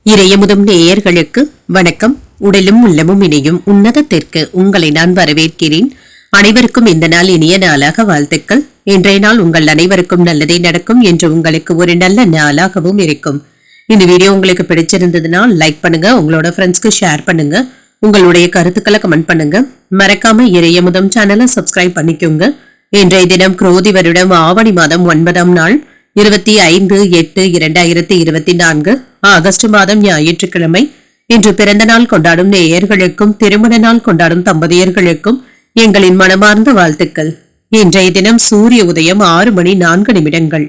இறையமுதும் நேயர்களுக்கு வணக்கம். உடலும் உள்ளமும் இணையும் உன்னதத்திற்கு உங்களை நான் வரவேற்கிறேன். அனைவருக்கும் இந்த நாள் இனிய நாளாக வாழ்த்துக்கள். இன்றைய நாள் உங்கள் அனைவருக்கும் நல்லதே நடக்கும் என்று உங்களுக்கு ஒரு நல்ல நாளாகவும் இருக்கும். இந்த வீடியோ உங்களுக்கு பிடிச்சிருந்ததுனால் லைக் பண்ணுங்க, உங்களோட ஃப்ரெண்ட்ஸ்க்கு ஷேர் பண்ணுங்க, உங்களுடைய கருத்துக்களை கமெண்ட் பண்ணுங்க. மறக்காம இறையமுதம் சேனலை சப்ஸ்கிரைப் பண்ணிக்கோங்க. இன்றைய தினம் குரோதி வருடம் ஆவணி மாதம் 9ஆம் நாள் 25/8/2024 ஆகஸ்ட் மாதம் ஞாயிற்றுக்கிழமை. இன்று பிறந்த நாள் கொண்டாடும் நேயர்களுக்கும் திருமண நாள் கொண்டாடும் தம்பதியர்களுக்கும் எங்களின் மனமார்ந்த வாழ்த்துக்கள். இன்றைய தினம் சூரிய உதயம் 6:04.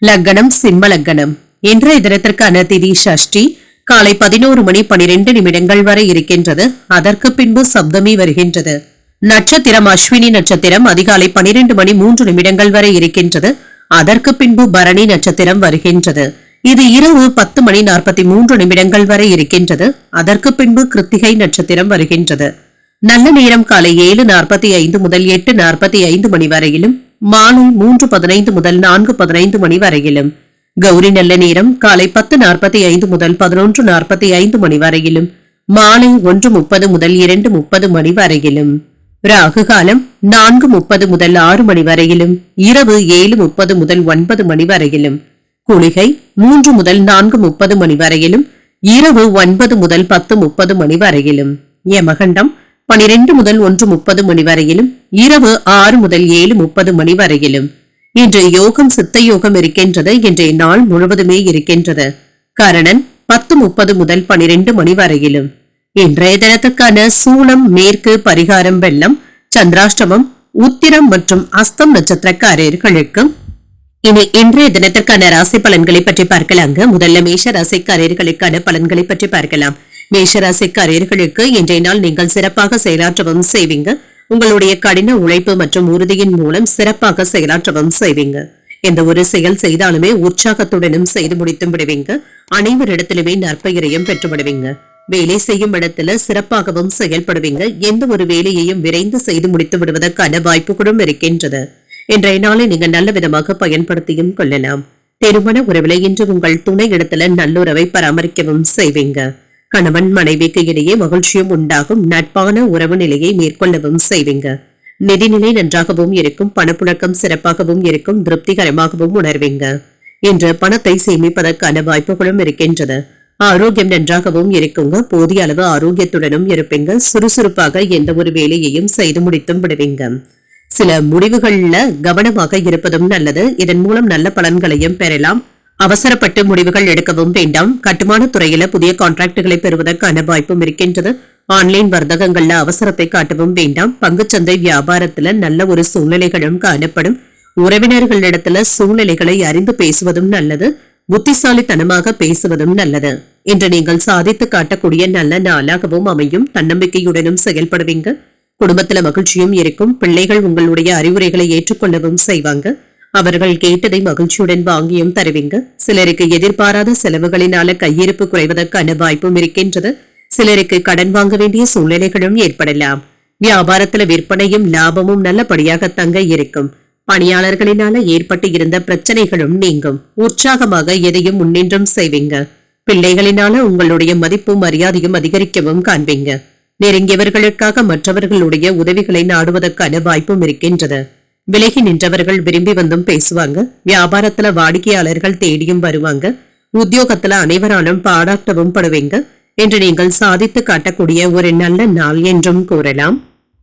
லக்னம் சிம்ம லக்னம். இன்றைய தினத்திற்கான திதி சஷ்டி காலை 11:12 வரை இருக்கின்றது. அதற்கு பின்பு சப்தமி வருகின்றது. நட்சத்திரம் அஸ்வினி நட்சத்திரம் அதிகாலை 12:03 வரை இருக்கின்றது. அதற்கு பின்பு பரணி நட்சத்திரம் வருகின்றது. இது இரவு 10:43 வரை இருக்கின்றது. அதற்கு பின்பு கிருத்திகை நட்சத்திரம் வருகின்றது. நல்ல நேரம் காலை 7:45 முதல் 8:45 மணி வரையிலும், மாலை 3:15 முதல் 4:15 மணி வரையிலும். கௌரி நல்ல நேரம் காலை 10:45 முதல் 11:45 மணி வரையிலும், மாலை 1:30 முதல் 2:30 மணி வரையிலும். ராகு காலம் 4:30 முதல் 6 மணி வரையிலும், இரவு 7:30 முதல் 9 மணி வரையிலும். குளிகை 3 முதல் 4:30 மணி வரையிலும், இரவு 9 முதல் 10:30 மணி வரையிலும். யமகண்டம் 12 முதல் 1:30 மணி வரையிலும், இரவு 6 முதல் 7:30 மணி வரையிலும். இன்று யோகம் சித்த யோகம் இருக்கின்றது. இன்றைய நாள் முழுவதுமே இருக்கின்றது. கரணன் 10:30 முதல் 12 மணி வரையிலும். இன்றைய தினத்துக்கான சூலம் மேற்கு, பரிகாரம் வெள்ளம், சந்திராஷ்டமம் உத்திரம் மற்றும் அஸ்தம் நட்சத்திரக்காரர்களுக்கு. இனி இன்றைய தினத்திற்கான ராசி பலன்களை பற்றி பார்க்கலாங்க. முதல்ல மேஷ ராசிக்காரர்களுக்கான பலன்களை பற்றி பார்க்கலாம். மேஷ ராசிக்காரர்களுக்கு இன்றைய நாள் நீங்கள் சிறப்பாக செயலாற்றவும் செய்வீங்க. உங்களுடைய கடின உழைப்பு மற்றும் உறுதியின் மூலம் சிறப்பாக செயலாற்றவும் செய்வீங்க. எந்த ஒரு செயல் செய்தாலுமே உற்சாகத்துடனும் செய்து முடித்து விடுவீங்க. அனைவரிடத்திலுமே நற்பெயரையும் பெற்று விடுவீங்க. வேலை செய்யும் இடத்துல சிறப்பாகவும் செயல்படுவீங்க. எந்த ஒரு வேலையையும் விரைந்து செய்து முடித்து விடுவதற்கான வாய்ப்புகளும் இருக்கின்றது. இன்றைய நாளை நீங்க நல்ல விதமாக பயன்படுத்தியும் கொள்ளலாம். திருமண உறவில இன்று உங்கள் துணை இடத்துல நல்லுறவை பராமரிக்கவும் செய்வீங்க. கணவன் மனைவிக்கு இடையே மகிழ்ச்சியும் உண்டாகும். நட்பான உறவு நிலையை மேற்கொள்ளவும் செய்வீங்க. நிதிநிலை நன்றாகவும் இருக்கும். பணப்புழக்கம் சிறப்பாகவும் இருக்கும். திருப்திகரமாகவும் உணர்வீங்க. இன்று பணத்தை சேமிப்பதற்கான வாய்ப்புகளும் இருக்கின்றது. ஆரோக்கியம் நன்றாகவும் இருக்குங்க. போதிய அளவு ஆரோக்கியத்துடனும் இருப்பீங்க. சுறுசுறுப்பாக எந்த ஒரு வேலையையும் செய்து முடித்தும் விடுவீங்க. சில முடிவுகள்ல கவனமாக இருப்பதும் நல்லது. இதன் மூலம் நல்ல பலன்களையும் பெறலாம். அவசரப்பட்டு முடிவுகள் எடுக்கவும் வேண்டாம். கட்டுமான துறையில புதிய கான்ட்ராக்டுகளை பெறுவதற்கான வாய்ப்பும் இருக்கின்றது. ஆன்லைன் வர்த்தகங்கள்ல அவசரத்தை காட்டவும் வேண்டாம். பங்குச்சந்தை வியாபாரத்துல நல்ல ஒரு சூழ்நிலைகளும் காணப்படும். உறவினர்களிடத்துல சூழ்நிலைகளை அறிந்து பேசுவதும் நல்லது. புத்திசாலித்தனமாக பேசுவதும் நல்லது. இன்று நீங்கள் சாதித்து காட்டக்கூடிய நல்ல நாளாகவும் அமையும். தன்னம்பிக்கையுடனும் செயல்படுவீங்க. குடும்பத்துல மகிழ்ச்சியும் இருக்கும். பிள்ளைகள் உங்களுடைய அறிவுரைகளை ஏற்றுக்கொள்ளவும் செய்வாங்க. அவர்கள் கேட்டதை மகிழ்ச்சியுடன் வாங்கியும் தருவீங்க. சிலருக்கு எதிர்பாராத செலவுகளினால கையிருப்பு குறைவதற்கான வாய்ப்பும் இருக்கின்றது. சிலருக்கு கடன் வாங்க வேண்டிய சூழ்நிலைகளும் ஏற்படலாம். வியாபாரத்துல விற்பனையும் லாபமும் நல்லபடியாக தங்க இருக்கும். பணியாளர்களினால ஏற்பட்டு இருந்த பிரச்சனைகளும் நீங்கும். உற்சாகமாக எதையும் முன்னின்றும் செய்வீங்க. பிள்ளைகளினால உங்களுடைய மதிப்பும் மரியாதையும் அதிகரிக்கவும் காண்பீங்க. நெருங்கியவர்களுக்காக மற்றவர்களுடைய உதவிகளை நாடுவதற்கான வாய்ப்பும் இருக்கின்றது. விலகி நின்றவர்கள் விரும்பி வந்தும் பேசுவாங்க. வியாபாரத்துல வாடிக்கையாளர்கள் தேடியும் வருவாங்க. உத்தியோகத்துல அனைவராலும் பாராட்டவும் படுவீங்க. என்று நீங்கள் சாதித்து காட்டக்கூடிய ஒரு நல்ல நாள் என்றும் கூறலாம்.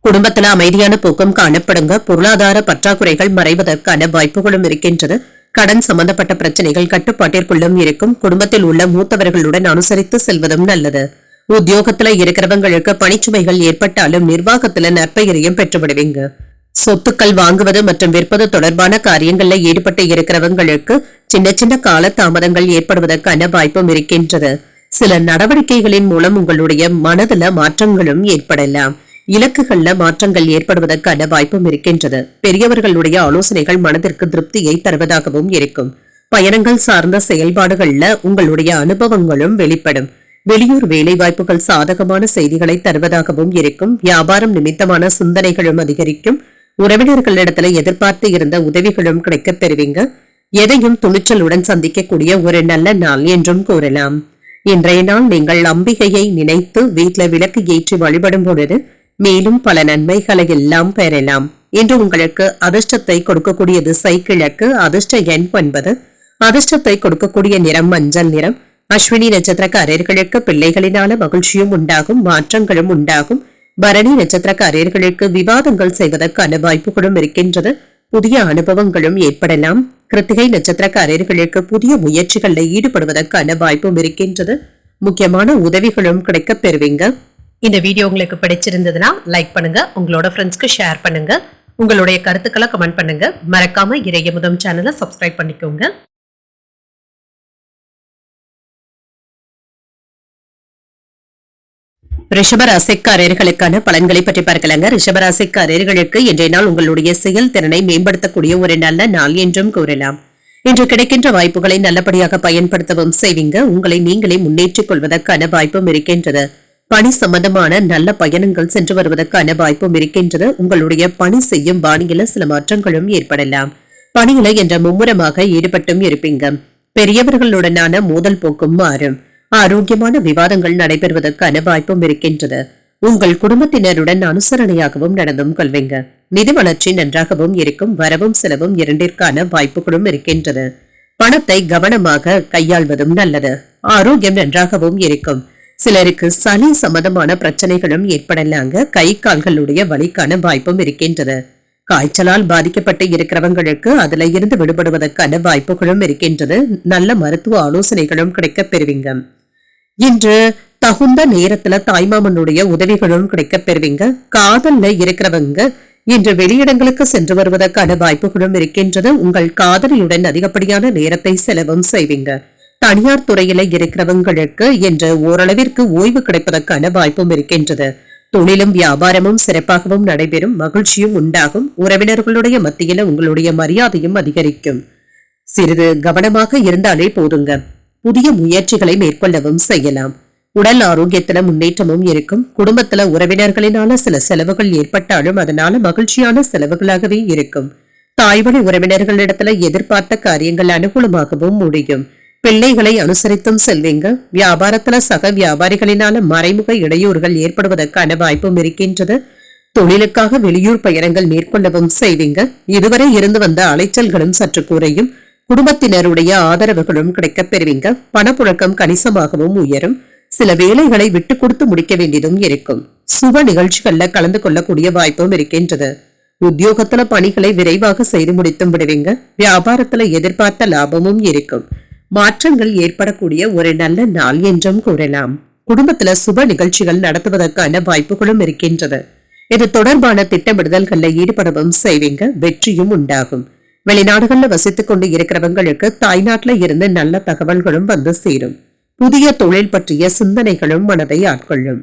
குடும்பத்துல அமைதியான போக்கம் காணப்படுங்க. பொருளாதார பற்றாக்குறைகள் மறைவதற்கான வாய்ப்புகளும் இருக்கின்றது. கடன் சம்பந்தப்பட்ட பிரச்சனைகள் கட்டுப்பாட்டிற்குள்ளும் இருக்கும். குடும்பத்தில் உள்ள மூத்தவர்களுடன் அனுசரித்து செல்வதும் நல்லது. உத்தியோகத்துல இருக்கிறவங்களுக்கு பணிச்சுமைகள் ஏற்பட்டாலும் நிர்வாகத்துல நற்பெயரையும் பெற்றுவிடுவீங்க. சொத்துக்கள் வாங்குவது மற்றும் விற்பது தொடர்பான காரியங்கள்ல ஈடுபட்டு இருக்கிறவங்களுக்கு சின்ன சின்ன கால தாமதங்கள் ஏற்படுவதற்கான வாய்ப்பும் இருக்கின்றது. சில நடவடிக்கைகளின் மூலம் உங்களுடைய மனதுல மாற்றங்களும் ஏற்படலாம். இலக்குகள்ல மாற்றங்கள் ஏற்படுவதற்கான வாய்ப்பும் இருக்கின்றது. பெரியவர்களுடைய ஆலோசனைகள் மனதிற்கு திருப்தியை தருவதாகவும் இருக்கும். பயணங்கள் சார்ந்த செயல்பாடுகள்ல உங்களுடைய அனுபவங்களும் வெளிப்படும். வெளியூர் வேலை வாய்ப்புகள் சாதகமான செய்திகளை தருவதாகவும் இருக்கும். வியாபாரம் நிமித்தமான சிந்தனைகளும் அதிகரிக்கும். உறவினர்களிடத்துல எதிர்பார்த்து இருந்த உதவிகளும் கிடைக்கப் பெறுவீங்க. எதையும் துணிச்சலுடன் சந்திக்கக்கூடிய ஒரு நல்ல நாள் என்றும் கூறலாம். இன்றைய நாள் நீங்கள் அம்பிகையை நினைத்து வீட்டில் விளக்கு ஏற்றி வழிபடும் பொழுது மேலும் பல நன்மைகளை எல்லாம் பெறலாம். இன்று உங்களுக்கு அதிர்ஷ்டத்தை கொடுக்கக்கூடிய திசை கிழக்கு, அதிர்ஷ்ட எண் 9, அதிர்ஷ்டத்தை கொடுக்கக்கூடிய நிறம் மஞ்சள் நிறம். அஸ்வினி நட்சத்திரக்காரர்களுக்கு பிள்ளைகளினால மகிழ்ச்சியும் உண்டாகும், மாற்றங்களும் உண்டாகும். பரணி நட்சத்திரக்காரர்களுக்கு விவாதங்கள் செய்வதற்கான வாய்ப்புகளும் இருக்கின்றது, புதிய அனுபவங்களும் ஏற்படலாம். கிருத்திகை நட்சத்திரக்காரர்களுக்கு புதிய முயற்சிகளில் ஈடுபடுவதற்கான வாய்ப்பும் இருக்கின்றது, முக்கியமான உதவிகளும் கிடைக்க பெறுவீங்க. இந்த வீடியோ உங்களுக்கு பிடிச்சிருந்ததுன்னா லைக் பண்ணுங்க, உங்களோட ஃப்ரெண்ட்ஸ்க்கு ஷேர் பண்ணுங்க, உங்களுடைய கருத்துக்களை கமெண்ட் பண்ணுங்க. மறக்காம இறையமுதம் சேனலை சப்ஸ்கிரைப் பண்ணிக்கோங்க. ரிஷபராசிக்காரர்களுக்கான பலன்களை பற்றி பார்க்கலாங்க. ரிஷபராசிக்காரர்களுக்கு இன்றைய நாள் உங்களுடைய செயல்திறனை மேம்படுத்தக்கூடிய ஒரு நல்ல நாள் என்றும் கூறலாம். இன்று கிடைக்கின்ற வாய்ப்புகளை நல்லபடியாக பயன்படுத்தவும் செய்வீங்க. உங்களை நீங்களே முன்னேற்றிக் கொள்வதற்கான வாய்ப்பும் இருக்கின்றது. பணி சம்பந்தமான நல்ல பயணங்கள் சென்று வருவதற்கான வாய்ப்பும் இருக்கின்றது. உங்களுடைய பணி செய்யும் பாணியில சில மாற்றங்களும் ஏற்படலாம். பணியில என்ற மும்முரமாக ஈடுபட்டும் இருப்பீங்க. பெரியவர்களுடனான மோதல் போக்கும் மாறும். ஆரோக்கியமான விவாதங்கள் நடைபெறுவதற்கான வாய்ப்பும் இருக்கின்றது. உங்கள் குடும்பத்தினருடன் அனுசரணையாகவும் நடந்தும் கொள்வீங்க. நிதி வளர்ச்சி நன்றாகவும் இருக்கும். வரவும் செலவும் இரண்டிற்கான வாய்ப்புகளும் இருக்கின்றது. பணத்தை கவனமாக கையாள்வதும் நல்லது. ஆரோக்கியம் நன்றாகவும் இருக்கும். சிலருக்கு சளி சம்பந்தமான பிரச்சனைகளும் ஏற்படலாங்க. கை கால்களுடைய வலிக்கான வாய்ப்பும் இருக்கின்றது. காய்ச்சலால் பாதிக்கப்பட்டு இருக்கிறவங்களுக்கு அதுல இருந்து விடுபடுவதற்கான வாய்ப்புகளும் இருக்கின்றது. நல்ல மருத்துவ ஆலோசனைகளும் கிடைக்க பெறுவீங்க. இன்று தகுந்த நேரத்துல தாய்மாமனுடைய உதவிகளும் கிடைக்க பெறுவீங்க. காதல்ல இருக்கிறவங்க இன்று வெளியிடங்களுக்கு சென்று வருவதற்கான வாய்ப்புகளும் இருக்கின்றது. உங்கள் காதலியுடன் அதிகப்படியான நேரத்தை செலவும் செய்வீங்க. தனியார் துறையில இருக்கிறவங்களுக்கு இன்று ஓரளவிற்கு ஓய்வு கிடைப்பதற்கான வாய்ப்பும் இருக்கின்றது. தொழிலும் வியாபாரமும் சிறப்பாகவும் நடைபெறும். மகிழ்ச்சியும் உண்டாகும். உறவினர்களுடைய மத்தியில உங்களுடைய மரியாதையும் அதிகரிக்கும். சிறிது கவனமாக இருந்தாலே போதுங்க. புதிய முயற்சிகளை மேற்கொள்ளவும் செய்யலாம். உடல் ஆரோக்கியத்துல முன்னேற்றமும் இருக்கும். குடும்பத்துல உறவினர்களினால சில செலவுகள் ஏற்பட்டாலும் அதனால மகிழ்ச்சியான செலவுகளாகவே இருக்கும். தாய்வழி உறவினர்களிடத்துல எதிர்பார்த்த காரியங்கள் அனுகூலமாகவும் முடியும். பிள்ளைகளை அனுசரித்தும் செல்வீங்க. வியாபாரத்துல சக வியாபாரிகளினால மறைமுக இடையூறுகள் ஏற்படுவதற்கான வாய்ப்பும் இருக்கின்றது. தொழிலுக்காக வெளியூர் பயணங்கள் மேற்கொள்ளவும் செய்வீங்க. இதுவரை இருந்து வந்த அலைச்சல்களும் சற்று குறையும். குடும்பத்தினருடைய ஆதரவுகளும் கிடைக்க பெறுவீங்க. பணப்புழக்கம் கணிசமாகவும் உயரும். சில வேலைகளை விட்டு கொடுத்து முடிக்க வேண்டியதும் இருக்கும். சுப நிகழ்ச்சிகள்ல கலந்து கொள்ளக்கூடிய வாய்ப்பும் இருக்கின்றது. உத்தியோகத்துல பணிகளை விரைவாக செய்து முடித்தும் விடுவீங்க. வியாபாரத்துல எதிர்பார்த்த லாபமும் இருக்கும். மாற்றங்கள் ஏற்படக்கூடிய ஒரு நல்ல நாள் என்றும் கூறலாம். குடும்பத்துல சுப நிகழ்ச்சிகள் நடத்துவதற்கான வாய்ப்புகளும் இருக்கின்றது. இது தொடர்பான திட்டமிடுதல்கள்ல ஈடுபடவும் செய்வீங்க. வெற்றியும் உண்டாகும். வெளிநாடுகள்ல வசித்துக் கொண்டு இருக்கிறவங்களுக்கு தாய்நாட்டுல இருந்து நல்ல தகவல்களும் வந்து சேரும். புதிய தொழில் பற்றிய சிந்தனைகளும் மனதை ஆட்கொள்ளும்.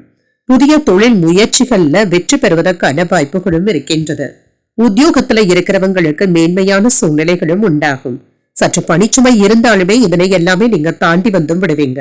புதிய தொழில் முயற்சிகள்ல வெற்றி பெறுவதற்கான வாய்ப்புகளும் இருக்கின்றது. உத்தியோகத்துல இருக்கிறவங்களுக்கு மேன்மையான சூழ்நிலைகளும் உண்டாகும். சற்று பணிச்சுமை இருந்தாலுமே இதனை எல்லாமே நீங்க தாண்டி வந்தும் விடுவீங்க.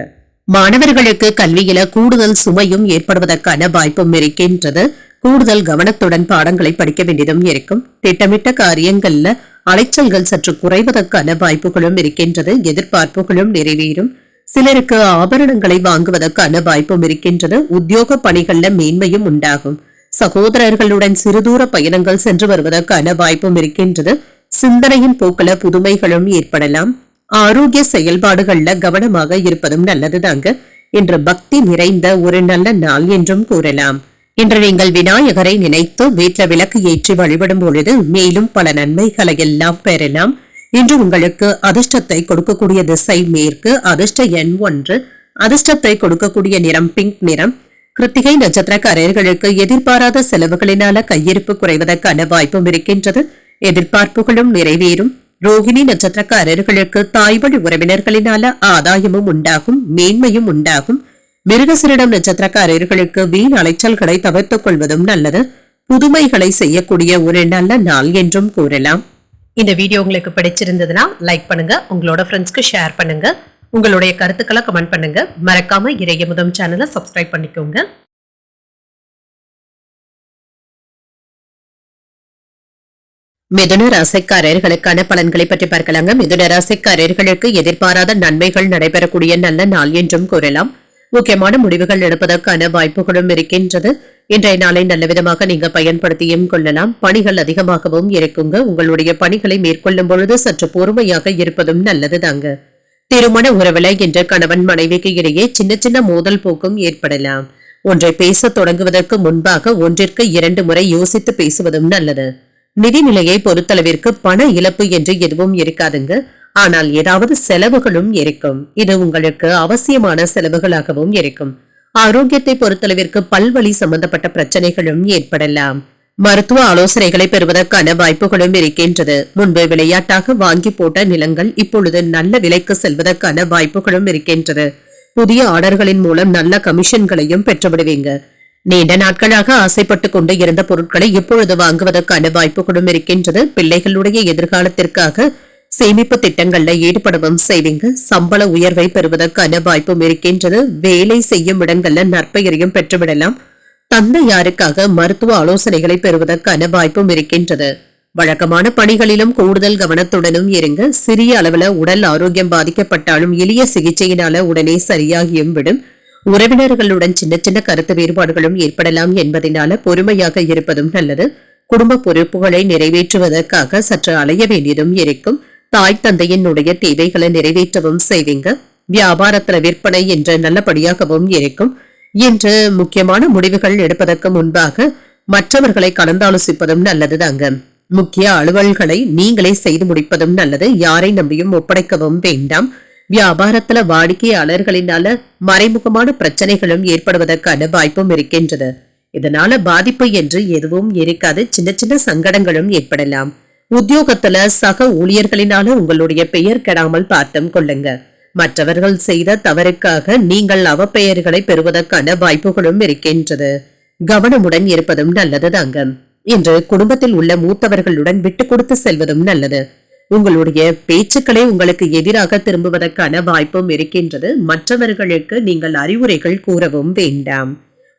மாணவர்களுக்கு கல்வியில கூடுதல் சுமையும் ஏற்படுவதற்கான வாய்ப்பும் இருக்கின்றது. கூடுதல் கவனத்துடன் பாடங்களை படிக்க வேண்டியதும் இருக்கும். திட்டமிட்ட காரியங்கள்ல அலைச்சல்கள் சற்று குறைவதற்கான வாய்ப்புகளும் இருக்கின்றது. எதிர்பார்ப்புகளும் நிறைவேறும். சிலருக்கு ஆபரணங்களை வாங்குவதற்கான வாய்ப்பும் இருக்கின்றது. உத்தியோக பணிகள்ல மேன்மையும் உண்டாகும். சகோதரர்களுடன் சிறுதூர பயணங்கள் சென்று வருவதற்கான வாய்ப்பும் இருக்கின்றது. சிந்தனையின் போக்குல புதுமைகளும் ஏற்படலாம். ஆரோக்கிய செயல்பாடுகள்ல கவனமாக இருப்பதும் நல்லதுதாங்க. இன்று பக்தி நிறைந்த ஒரு நல்ல நாள் என்றும் கூறலாம். இன்று நீங்கள் விநாயகரை நினைத்து வீட்டில விளக்கு ஏற்றி வழிபடும் பொழுது மேலும் பல நன்மைகளை எல்லாம் பெறலாம். இன்று உங்களுக்கு அதிர்ஷ்டத்தை கொடுக்கக்கூடிய திசை மேற்கு, அதிர்ஷ்ட எண் 1, அதிர்ஷ்டத்தை கொடுக்கக்கூடிய நிறம் பிங்க் நிறம். கிருத்திகை நட்சத்திரக்காரர்களுக்கு எதிர்பாராத செலவுகளினால கையிருப்பு குறைவதற்கான வாய்ப்பும் இருக்கின்றது. எதிர்பார்ப்புகளும் நிறைவேறும். ரோகிணி நட்சத்திரக்காரர்களுக்கு தாய்வழி உறவினர்களினால ஆதாயமும் உண்டாகும், மேன்மையும் உண்டாகும். மிருகசிரிடம் நட்சத்திரக்காரர்களுக்கு வீண் அலைச்சல்களை தவிர்த்துக் கொள்வதும் நல்லது. புதுமைகளை செய்யக்கூடிய ஒரு நல்ல நாள் என்றும் கூறலாம். இந்த வீடியோ உங்களுக்கு பிடிச்சிருந்ததுன்னா லைக் பண்ணுங்க, உங்களோட ஃப்ரெண்ட்ஸ்க்கு ஷேர் பண்ணுங்க, உங்களுடைய கருத்துக்களை கமெண்ட் பண்ணுங்க. மறக்காம இறையமுதம் சேனலை சப்ஸ்கிரைப் பண்ணிக்கோங்க. மிதுன ராசிக்காரர்களுக்கான பலன்களை பற்றி பார்க்கலாங்க. மிதுன ராசிக்காரர்களுக்கு எதிர்பாராத நன்மைகள் நடைபெறக்கூடிய நல்ல நாள் என்றும் கூறலாம். முக்கியமான முடிவுகள் எடுப்பதற்கான வாய்ப்புகளும் இருக்கின்றது. இன்றைய நாளை நல்ல விதமாக நீங்க பயன்படுத்தியும் கொள்ளலாம். பணிகள் அதிகமாகவும் இருக்குங்க. உங்களுடைய பணிகளை மேற்கொள்ளும் பொழுது சற்று பொறுமையாக இருப்பதும் நல்லதுதாங்க. திருமண உறவுல இன்று கணவன் மனைவிக்கு இடையே சின்ன சின்ன மோதல் போக்கும் ஏற்படலாம். ஒன்றை பேச தொடங்குவதற்கு முன்பாக 1-2 முறை யோசித்து பேசுவதும் நல்லது. நிதிநிலையை பொறுத்தளவிற்கு பண இழப்பு என்று எதுவும் இருக்காதுங்க. ஆனால் ஏதாவது செலவுகளும் இருக்கும். இது உங்களுக்கு அவசியமான செலவுகளாகவும் இருக்கும். ஆரோக்கியத்தை பொறுத்தளவிற்கு பல்வலி சம்பந்தப்பட்ட பிரச்சனைகளும் ஏற்படலாம். மருத்துவ ஆலோசனைகளை பெறுவதற்கான வாய்ப்புகளும் இருக்கின்றது. முன்பு விளையாட்டாக வாங்கி போட்ட நிலங்கள் இப்பொழுது நல்ல விலைக்கு செல்வதற்கான வாய்ப்புகளும் இருக்கின்றது. புதிய ஆர்டர்களின் மூலம் நல்ல கமிஷன்களையும் பெற்றுவிடுவீங்க. நீண்ட நாட்களாக ஆசைப்பட்டு கொண்டு இருந்த பொருட்களை இப்பொழுது வாங்குவதற்கான வாய்ப்புகளும் இருக்கின்றது. பிள்ளைகளுடைய எதிர்காலத்திற்காக சேமிப்பு திட்டங்கள்ல ஈடுபடவும் செய்வீங்க. சம்பள உயர்வை பெறுவதற்கான வாய்ப்பும் இருக்கின்றது. வேலை செய்யும் இடங்கள்ல நற்பெயரையும் பெற்றுவிடலாம். தந்தையாருக்காக மருத்துவ ஆலோசனைகளை பெறுவதற்கான வாய்ப்பும் இருக்கின்றது. வழக்கமான பணிகளிலும் கூடுதல் கவனத்துடனும் இருங்க. சிறிய அளவுல உடல் ஆரோக்கியம் பாதிக்கப்பட்டாலும் எளிய சிகிச்சையினால உடனே சரியாகியும் விடும். உறவினர்களுடன் சின்ன சின்ன கருத்து வேறுபாடுகளும் ஏற்படலாம் என்பதனால பொறுமையாக இருப்பதும் நல்லது. குடும்ப பொறுப்புகளை நிறைவேற்றுவதற்காக சற்று அலைய வேண்டியதும் இருக்கும். தாய் தந்தையினுடைய தேவைகளை நிறைவேற்றவும் செய்வீங்க. வியாபாரத்துல விற்பனை என்று நல்லபடியாகவும் இருக்கும். இன்று முக்கியமான முடிவுகள் எடுப்பதற்கு முன்பாக மற்றவர்களை கலந்தாலோசிப்பதும் நல்லதுதாங்க. முக்கிய அலுவல்களை நீங்களே செய்து முடிப்பதும் நல்லது. யாரை நம்பியும் ஒப்படைக்கவும் வேண்டாம். வியாபாரத்துல வாடிக்கையாளர்களினால மறைமுகமான பிரச்சனைகளும் ஏற்படுவதற்கான வாய்ப்பும் இருக்கின்றது. இதனால பாதிப்பு என்று எதுவும் இருக்காது. சின்ன சின்ன சங்கடங்களும் ஏற்படலாம். உத்தியோகத்துல சக ஊழியர்களினால உங்களுடைய பெயர் கெடாமல் பார்த்தும் கொள்ளுங்க. மற்றவர்கள் செய்த தவறுக்காக நீங்கள் அவப்பெயர்களை பெறுவதற்கான வாய்ப்புகளும் இருக்கின்றது. கவனமுடன் இருப்பதும் நல்லதுதாங்க. இன்று குடும்பத்தில் உள்ள மூத்தவர்களுடன் விட்டு கொடுத்து செல்வதும் நல்லது. உங்களுடைய பேச்சுக்களே உங்களுக்கு எதிராக திரும்புவதற்கான வாய்ப்பும் இருக்கின்றது. மற்றவர்களுக்கு நீங்கள் அறிவுரைகள் கூறவும் வேண்டாம்.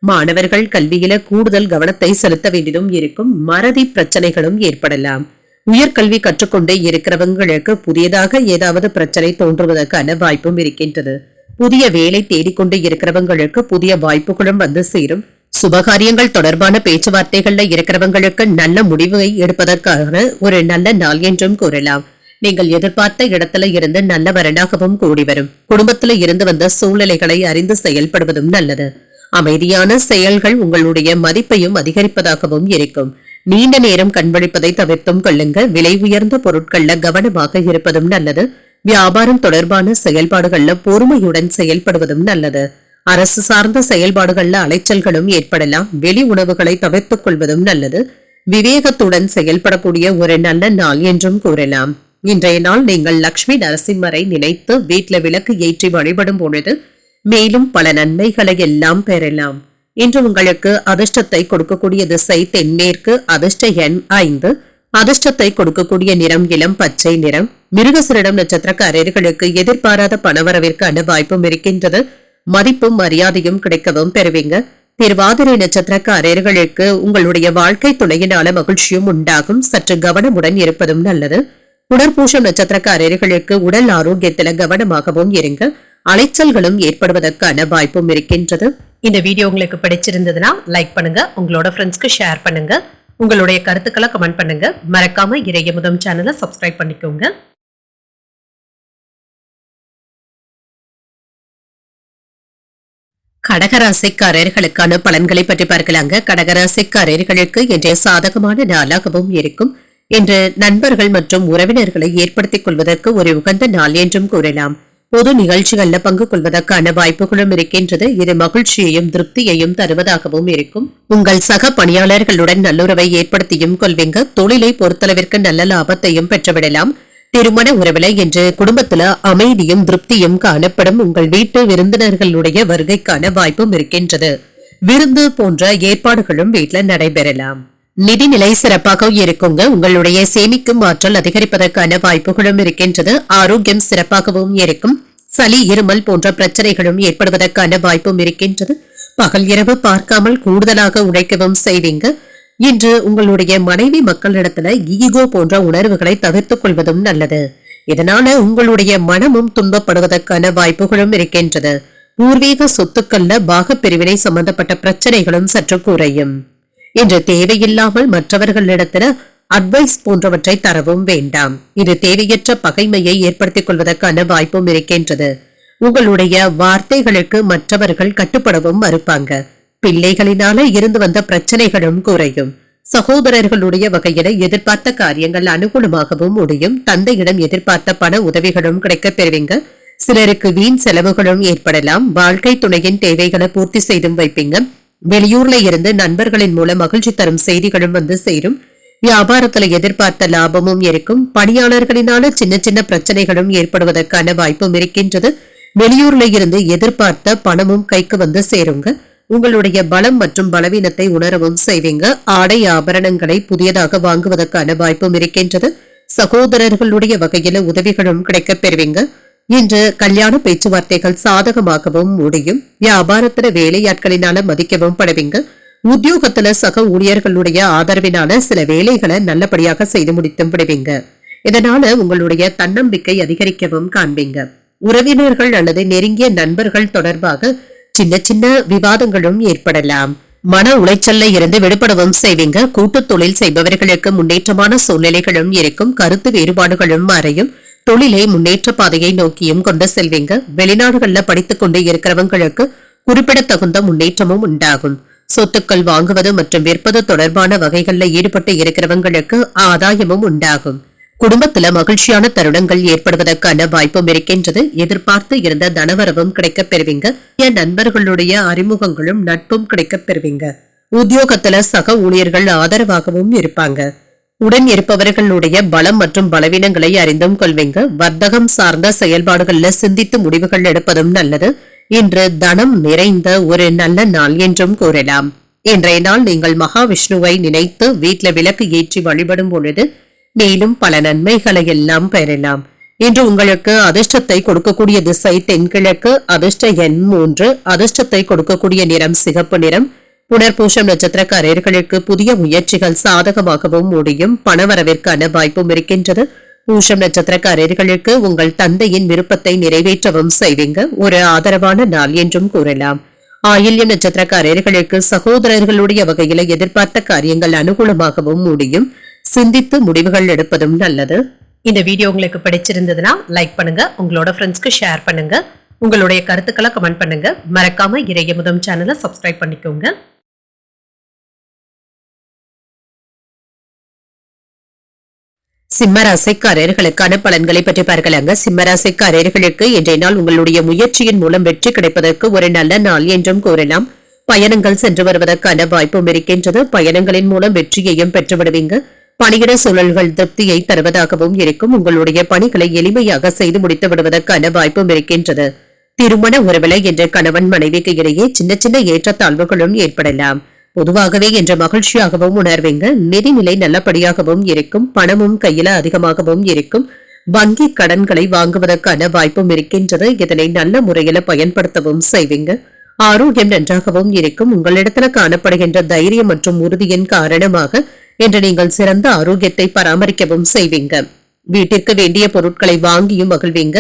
மாணவர்கள் கல்வியில கூடுதல் கவனத்தை செலுத்த வேண்டியதும் இருக்கும். மறதி பிரச்சனைகளும் ஏற்படலாம். உயர்கல்வி கற்றுக்கொண்டே இருக்கிறவங்களுக்கு புதியதாக ஏதாவது பிரச்சனை தோன்றுவதற்கான வாய்ப்பும் இருக்கின்றது. புதிய வேலை தேடிக்கொண்டே இருக்கிறவங்களுக்கு புதிய வாய்ப்புகளும் வந்து சேரும். சுபகாரியங்கள் தொடர்பான பேச்சுவார்த்தைகள்ல இருக்கிறவங்களுக்கு நல்ல முடிவை எடுப்பதற்கான ஒரு நல்ல நாள் என்றும் கூறலாம். நீங்கள் எதிர்பார்த்த இடத்துல இருந்து நல்ல வரனாகவும் கூடி வரும். குடும்பத்துல இருந்து வந்த சூழ்நிலைகளை அறிந்து செயல்படுவதும் நல்லது. அமைதியான செயல்கள் உங்களுடைய மதிப்பையும் அதிகரிப்பதாகவும் இருக்கும். நீண்ட நேரம் கண்வழிப்பதை தவிர்த்தும் கொள்ளுங்க. விலை உயர்ந்த பொருட்கள்ல கவனமாக இருப்பதும் நல்லது. வியாபாரம் தொடர்பான செயல்பாடுகள்ல பொறுமையுடன் செயல்படுவதும் நல்லது. அரசு சார்ந்த செயல்பாடுகள்ல அலைச்சல்களும் ஏற்படலாம். வெளி உணவுகளை தவிர்த்துக் கொள்வதும் நல்லது. விவேகத்துடன் செயல்படக்கூடிய ஒரு நல்ல நாள் என்றும் கூறலாம். இன்றைய நாள் நீங்கள் லட்சுமி நரசிம்மரை நினைத்து வீட்டுல விளக்கு ஏற்றி வழிபடும் பொழுது மேலும் பல நன்மைகளை எல்லாம் பெறலாம். இன்று உங்களுக்கு அதிர்ஷ்டத்தை கொடுக்கக்கூடிய திசை தென்மேற்கு. அதிர்ஷ்ட எண் 5. அதிர்ஷ்டத்தை கொடுக்கக்கூடிய நிறம் இளம் பச்சை நிறம். மிருகசீரிடம் நட்சத்திரக்காரர்களுக்கு எதிர்பாராத பணவரவிற்கான வாய்ப்பும் இருக்கின்றது. மதிப்பும் மரியாதையும் கிடைக்கவும் பெறுவீங்க. திருவாதிரை நட்சத்திரக்காரர்களுக்கு உங்களுடைய வாழ்க்கை துணையினால மகிழ்ச்சியும் உண்டாகும். சற்று கவனமுடன் இருப்பதும் நல்லது. புனர்பூசம் நட்சத்திரக்காரர்களுக்கு உடல் ஆரோக்கியத்தில கவனமாகவும் இருங்க. அலைச்சல்களும் ஏற்படுவதற்கான வாய்ப்பும் இருக்கின்றது. இந்த வீடியோ உங்களுக்கு பிடிச்சிருந்ததுன்னா லைக் பண்ணுங்க. உங்களோட ஃப்ரெண்ட்ஸ்க்கு ஷேர் பண்ணுங்க. உங்களுடைய கருத்துக்களை கமெண்ட் பண்ணுங்க. மறக்காம இறையமுதம் சேனலை சப்ஸ்கிரைப் பண்ணிக்கோங்க. கடகராசிக்காரர்களுக்கான பலன்களை பற்றி பார்க்கலாங்க. கடகராசிக்காரர்களுக்கு இன்றைய சாதகமான நாளாகவும் இருக்கும். இன்று நண்பர்கள் மற்றும் உறவினர்களை ஏற்படுத்திக் கொள்வதற்கு ஒரு உகந்த நாள் என்றும் கூறலாம். பொது நிகழ்ச்சிகள்ல பங்கு கொள்வதற்கான வாய்ப்புகளும் இருக்கின்றது. இது மகிழ்ச்சியையும் திருப்தியையும் தருவதாகவும் இருக்கும். உங்கள் சக பணியாளர்களுடன் நல்லுறவை ஏற்படுத்தியும் கொள்வீங்க. தொழிலை பொறுத்தளவிற்கு நல்ல லாபத்தையும் பெற்றுவிடலாம். திருமண உறவுல இன்று குடும்பத்துல அமைதியும் திருப்தியும் காணப்படும். உங்கள் வீட்டு விருந்தினர்களுடைய வருகைக்கான வாய்ப்பும் இருக்கின்றது. விருந்து போன்ற ஏற்பாடுகளும் வீட்டுல நடைபெறலாம். நிதிநிலை சிறப்பாக இருக்குங்க. உங்களுடைய சேமிக்கும் ஆற்றல் அதிகரிப்பதற்கான வாய்ப்புகளும் இருக்கின்றது. ஆரோக்கியம் சிறப்பாகவும் இருக்கும். சளி இருமல் போன்ற பிரச்சனைகளும் ஏற்படுவதற்கான வாய்ப்பும் இருக்கின்றது. பகல் இரவு பார்க்காமல் கூடுதலாக உழைக்கவும் செய்வீங்க. இன்று உங்களுடைய மனைவி மக்களிடத்துல ஈகோ போன்ற உணர்வுகளை தவிர்த்துக் கொள்வதும் நல்லது. இதனால உங்களுடைய மனமும் துன்பப்படுவதற்கான வாய்ப்புகளும் இருக்கின்றது. பூர்வீக சொத்துக்கள்ல பாகப்பிரிவினை சம்பந்தப்பட்ட பிரச்சனைகளும் சற்று குறையும். இன்று தேவையில்லாமல் மற்றவர்களிடத்துல அட்வைஸ் போன்றவற்றை தரவும் வேண்டாம். இது தேவையற்ற பகைமையை ஏற்படுத்திக் கொள்வதற்கான வாய்ப்பும் இருக்கின்றது. உங்களுடைய வார்த்தைகளுக்கு மற்றவர்கள் கட்டுப்படவும் மறுப்பாங்க. பிள்ளைகளினால இருந்து வந்த பிரச்சனைகளும் குறையும். சகோதரர்களுடைய வகையில எதிர்பார்த்த காரியங்கள் அனுகூலமாகவும் முடியும். தந்தையிடம் எதிர்பார்த்த பண உதவிகளும் கிடைக்கப் பெறுவீங்க. சிலருக்கு வீண் செலவுகளும் ஏற்படலாம். வாழ்க்கை துணையின் தேவைகளை பூர்த்தி செய்தும் வைப்பீங்க. வெளியூர்ல இருந்து நண்பர்களின் மூலம் மகிழ்ச்சி தரும் செய்திகளும் வந்து சேரும். வியாபாரத்துல எதிர்பார்த்த லாபமும் இருக்கும். பணியாளர்களினால சின்ன சின்ன பிரச்சனைகளும் ஏற்படுவதற்கான வாய்ப்பும் இருக்கின்றது. வெளியூர்ல இருந்து எதிர்பார்த்த பணமும் கைக்கு வந்து சேருங்க. உங்களுடைய பலம் மற்றும் பலவீனத்தை உணரவும் செய்வீங்க. ஆடை ஆபரணங்களை புதியதாக வாங்குவதற்கான வாய்ப்பும் இருக்கின்றது. சகோதரர்களுடைய வகையில உதவிகளும் கிடைக்கப் பெறுவீங்க. இன்று கல்யாண பேச்சுவார்த்தைகள் சாதகமாகவும் முடியும். வியாபாரத்துல வேலையாட்களினால மதிக்கவும் படுவீங்க. உத்தியோகத்துல சக ஊழியர்களுடைய ஆதரவினால சில வேலைகளை நல்லபடியாக செய்து முடித்தும் விடுவீங்க. இதனால உங்களுடைய தன்னம்பிக்கை அதிகரிக்கவும் காண்பீங்க. உறவினர்கள் அல்லது நெருங்கிய நண்பர்கள் தொடர்பாக சின்ன சின்ன விவாதங்களும் ஏற்படலாம். மன உளைச்சல்ல இருந்து விடுபடவும் செய்வீங்க. கூட்டு தொழில் செய்பவர்களுக்கு முன்னேற்றமான சூழ்நிலைகளும் இருக்கும். கருத்து வேறுபாடுகளும் மறையும். தொழிலை முன்னேற்ற பாதையை நோக்கியும் கொண்டு செல்வீங்க. வெளிநாடுகள்ல படித்துக் கொண்டு இருக்கிறவங்களுக்கு குறிப்பிடத்தகுந்த முன்னேற்றமும் உண்டாகும். சொத்துக்கள் வாங்குவது மற்றும் விற்பது தொடர்பான வகைகள்ல ஈடுபட்டு இருக்கிறவங்களுக்கு ஆதாயமும் உண்டாகும். குடும்பத்துல மகிழ்ச்சியான தருணங்கள் ஏற்படுவதற்கான வாய்ப்பும் இருக்கின்றது. எதிர்பார்த்து இருந்த தனவரவும் கிடைக்கப் பெறுவீங்க. நண்பர்களுடைய அறிமுகங்களும் நட்பும் கிடைக்கப் பெறுவீங்க. உத்தியோகத்துல சக ஊழியர்கள் ஆதரவாகவும் இருப்பாங்க. உடன் இருப்பவர்களுடைய பலம் மற்றும் பலவீனங்களை அறிந்தும் கொள்வீங்க. வர்த்தகம் சார்ந்த செயல்பாடுகள்ல சிந்தித்து முடிவுகள் எடுப்பதும் நல்லது. இன்று தனம் நிறைந்த ஒரு நல்ல நாள் என்றும் கூறலாம். இன்றைய நாள் நீங்கள் மகாவிஷ்ணுவை நினைத்து வீட்டுல விளக்கு ஏற்றி வழிபடும் பொழுது மேலும் பல நன்மைகளை எல்லாம் பெறலாம். இன்று உங்களுக்கு அதிர்ஷ்டத்தை கொடுக்கக்கூடிய திசை தென்கிழக்கு. அதிர்ஷ்ட எண் 3. அதிர்ஷ்டத்தை கொடுக்கக்கூடிய நிறம் சிகப்பு நிறம். புனர்பூசம் நட்சத்திரக்காரர்களுக்கு புதிய முயற்சிகள் சாதகமாகவும் முடியும். பணவரவிற்கான வாய்ப்பும் இருக்கின்றது. பூசம் நட்சத்திரக்காரர்களுக்கு உங்கள் தந்தையின் விருப்பத்தை நிறைவேற்றவும் செய்வீங்க. ஒரு ஆதரவான நாள் என்றும் கூறலாம். ஆயில்யம் நட்சத்திரக்காரர்களுக்கு சகோதரர்களுடைய வகையில எதிர்பார்த்த காரியங்கள் அனுகூலமாகவும் முடியும். சிந்தித்து முடிவுகள் எடுப்பதும் நல்லது. இந்த வீடியோ உங்களுக்கு பிடிச்சிருந்ததுன்னா லைக் பண்ணுங்க. உங்களோட ஃப்ரெண்ட்ஸ்க்கு ஷேர் பண்ணுங்க. உங்களுடைய கருத்துக்களை கமெண்ட் பண்ணுங்க. மறக்காம இறையமுதம் சேனலை சப்ஸ்கிரைப் பண்ணிக்கோங்க. சிம்மராசிக்காரர்களுக்கான பலன்களை பற்றி பார்க்கலாங்க. சிம்மராசிக்காரர்களுக்கு இன்றைய நாள் உங்களுடைய முயற்சியின் மூலம் வெற்றி கிடைப்பதற்கு ஒரு நல்ல நாள் என்றும் கூறலாம். பயணங்கள் சென்று வருவதற்கான வாய்ப்பும் இருக்கின்றது. பயணங்களின் மூலம் வெற்றியையும் பெற்றுவிடுவீங்க. பணியிட சூழல்கள் திருப்தியை தருவதாகவும் இருக்கும். உங்களுடைய பணிகளை எளிமையாக செய்து முடித்து விடுவதற்கான வாய்ப்பும் இருக்கின்றது. திருமண உறவில என்ற கணவன் மனைவிக்கு இடையே சின்ன சின்ன ஏற்றத்தாழ்வுகளும் ஏற்படலாம். பொதுவாகவே என்ற மகிழ்ச்சியாகவும் உணர்வீங்க. நிதிநிலை நல்லபடியாகவும் இருக்கும். பணமும் கையில அதிகமாகவும் இருக்கும். வங்கி கடன்களை வாங்குவதற்கான வாய்ப்பும் இருக்கின்றது. இதனை நல்ல முறையில பயன்படுத்தவும் செய்வீங்க. ஆரோக்கியம் நன்றாகவும் இருக்கும். உங்களிடத்துல காணப்படுகின்ற தைரியம் மற்றும் உறுதியின் காரணமாக இன்று நீங்கள் சிறந்த ஆரோக்கியத்தை பராமரிக்கவும் செய்வீங்க. வீட்டிற்கு வேண்டிய பொருட்களை வாங்கியும் மகிழ்வீங்க.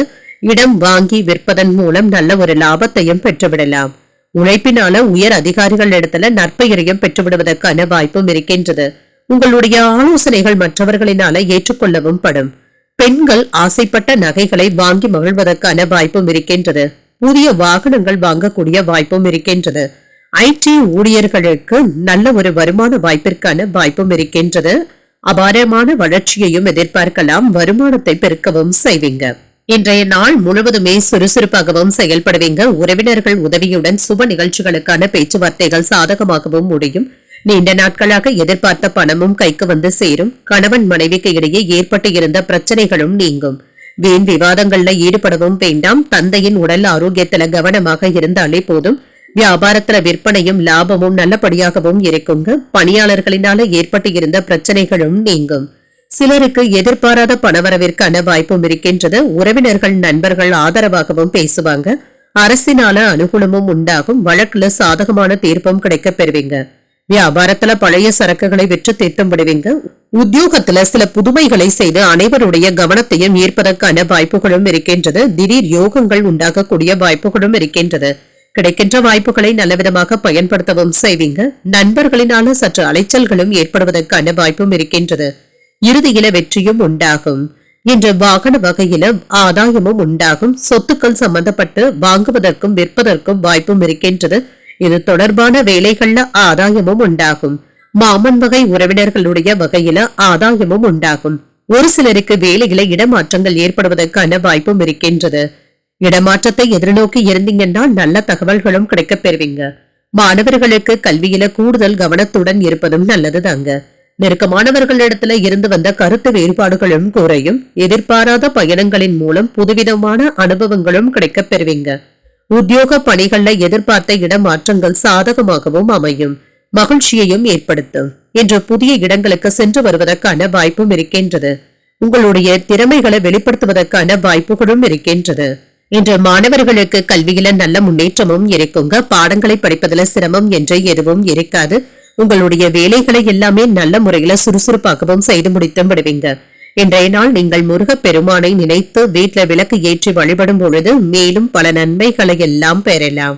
இடம் வாங்கி விற்பதன் மூலம் நல்ல ஒரு லாபத்தையும் பெற்றுவிடலாம். உழைப்பினால உயர் அதிகாரிகள் இடத்துல நற்பெயரையும் பெற்றுவிடுவதற்கான வாய்ப்பும் இருக்கின்றது. உங்களுடைய ஆலோசனைகள் மற்றவர்களினால ஏற்றுக்கொள்ளவும் படும். பெண்கள் ஆசைப்பட்ட நகைகளை வாங்கி மகிழ்வதற்கான வாய்ப்பும் இருக்கின்றது. புதிய வாகனங்கள் வாங்கக்கூடிய வாய்ப்பும் இருக்கின்றது. ஐடி ஊழியர்களுக்கு நல்ல ஒரு வருமான வாய்ப்பிற்கான வாய்ப்பும் இருக்கின்றது. அபாரமான வளர்ச்சியையும் எதிர்பார்க்கலாம். வருமானத்தை பெருக்கவும் செய்வீங்க. இன்றைய நாள் முழுவதுமே சுறுசுறுப்பாகவும் செயல்படுவீங்க. உறவினர்கள் உதவியுடன் சுப நிகழ்ச்சிகளுக்கான பேச்சுவார்த்தைகள் சாதகமாகவும் முடியும். நீண்ட நாட்களாக எதிர்பார்த்த பணமும் கைக்கு வந்து சேரும். கணவன் மனைவிக்கு இடையே ஏற்பட்டு இருந்த பிரச்சனைகளும் நீங்கும். வீண் விவாதங்கள்ல ஈடுபடவும் வேண்டாம். தந்தையின் உடல் ஆரோக்கியத்துல கவனமாக இருந்தாலே போதும். வியாபாரத்துல விற்பனையும் லாபமும் நல்லபடியாகவும் இருக்குங்க. பணியாளர்களினால ஏற்பட்டு இருந்த பிரச்சனைகளும் நீங்கும். சிலருக்கு எதிர்பாராத பணவரவிற்கான வாய்ப்பும் இருக்கின்றது. உறவினர்கள் நண்பர்கள் ஆதரவாகவும் பேசுவாங்க. அரசினால அனுகூலமும் உண்டாகும். வழக்குல சாதகமான தீர்ப்பும் கிடைக்கப் பெறுவீங்க. வியாபாரத்துல பழைய சரக்குகளை விற்று தீர்த்தம் விடுவீங்க. உத்தியோகத்துல சில புதுமைகளை செய்து அனைவருடைய கவனத்தையும் ஈர்ப்பதற்கான வாய்ப்புகளும் இருக்கின்றது. திடீர் யோகங்கள் உண்டாகக்கூடிய வாய்ப்புகளும் இருக்கின்றது. கிடைக்கின்ற வாய்ப்புகளை நல்லவிதமாக பயன்படுத்தவும் செய்வீங்க. நண்பர்களினால சற்று அலைச்சல்களும் ஏற்படுவதற்கான வாய்ப்பும் இருக்கின்றது. இறுதியில வெற்றியும் உண்டாகும். இன்று வாகன வகையில ஆதாயமும் உண்டாகும். சொத்துக்கள் சம்பந்தப்பட்டு வாங்குவதற்கும் விற்பதற்கும் வாய்ப்பும் இருக்கின்றது. இது தொடர்பான வேலைகள்ல ஆதாயமும் உண்டாகும். மாமன் வகை உறவினர்களுடைய வகையில ஆதாயமும் உண்டாகும். ஒரு சிலருக்கு வேலையில இடமாற்றங்கள் ஏற்படுவதற்கான வாய்ப்பும் இருக்கின்றது. இடமாற்றத்தை எதிர்நோக்கி இருந்தீங்கன்னா நல்ல தகவல்களும் கிடைக்கப் பெறுவீங்க. மாணவர்களுக்கு கல்வியில கூடுதல் கவனத்துடன் இருப்பதும் நல்லதுதாங்க. நெருக்கமானவர்களிடத்துல இருந்து வந்த கருத்து வேறுபாடுகளும் குறையும். எதிர்பாராத பயணங்களின் மூலம் புதுவிதமான அனுபவங்களும் கிடைக்கப் பெறுவீங்க. உத்தியோக பணிகள்ல எதிர்பார்த்த இடமாற்றங்கள் சாதகமாகவும் அமையும். மகிழ்ச்சியையும் ஏற்படுத்தும். இன்று புதிய இடங்களுக்கு சென்று வருவதற்கான வாய்ப்பும் இருக்கின்றது. உங்களுடைய திறமைகளை வெளிப்படுத்துவதற்கான வாய்ப்புகளும் இருக்கின்றது. இன்று மாணவர்களுக்கு கல்வியில நல்ல முன்னேற்றமும் இருக்குங்க. பாடங்களை படிப்பதில் சிரமம் என்று எதுவும் இருக்காது. உங்களுடைய வேலைகளை எல்லாமே நல்ல முறையில சுறுசுறுப்பாகவும் செய்து முடித்து விடுவீங்க. இன்றைய நாள் நீங்கள் முருகப் பெருமானை நினைத்து வீட்டுல விளக்கு ஏற்றி வழிபடும் பொழுது மேலும் பல நன்மைகளை எல்லாம் பெறலாம்.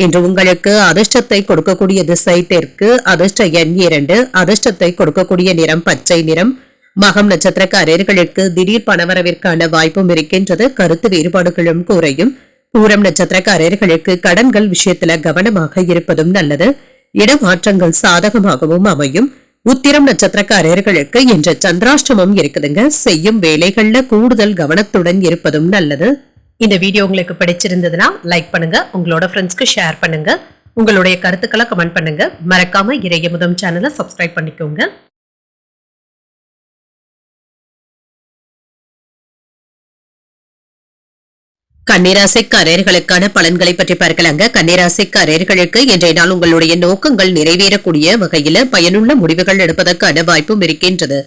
இன்று உங்களுக்கு அதிர்ஷ்டத்தை கொடுக்கக்கூடிய திசை தெற்கு, அதிர்ஷ்ட எண் 2, அதிர்ஷ்டத்தை கொடுக்கக்கூடிய நிறம் பச்சை நிறம். மகம் நட்சத்திரக்காரர்களுக்கு திடீர் பணவரவிற்கான வாய்ப்பும் இருக்கின்றது. கருத்து வேறுபாடுகளும் குறையும். பூரம் நட்சத்திரக்காரர்களுக்கு கடன்கள் விஷயத்துல கவனமாக இருப்பதும் நல்லது. இடமாற்றங்கள் சாதகமாகவும் அமையும். உத்திரம் நட்சத்திரக்காரர்களுக்கு இன்று சந்திராஷ்டமம் இருக்குதுங்க. செய்யும் வேலைகள்ல கூடுதல் கவனத்துடன் இருப்பதும் நல்லது. இந்த வீடியோ உங்களுக்கு பிடிச்சிருந்ததுன்னா லைக் பண்ணுங்க, உங்களோட ஃப்ரெண்ட்ஸ்க்கு ஷேர் பண்ணுங்க, உங்களுடைய கருத்துக்களை கமெண்ட் பண்ணுங்க. மறக்காம இறையமுதம் சேனலை சப்ஸ்கிரைப் பண்ணிக்கோங்க. கன்னிராசிக்காரர்களுக்கான பலன்களை பற்றி பார்க்கலாங்க. கன்னிராசிக்காரர்களுக்கு இன்றைய நாள் உங்களுடைய நோக்கங்கள் நிறைவேறக்கூடிய வகையில பயனுள்ள முடிவுகள் எடுப்பதற்கான வாய்ப்பும் இருக்கின்றது.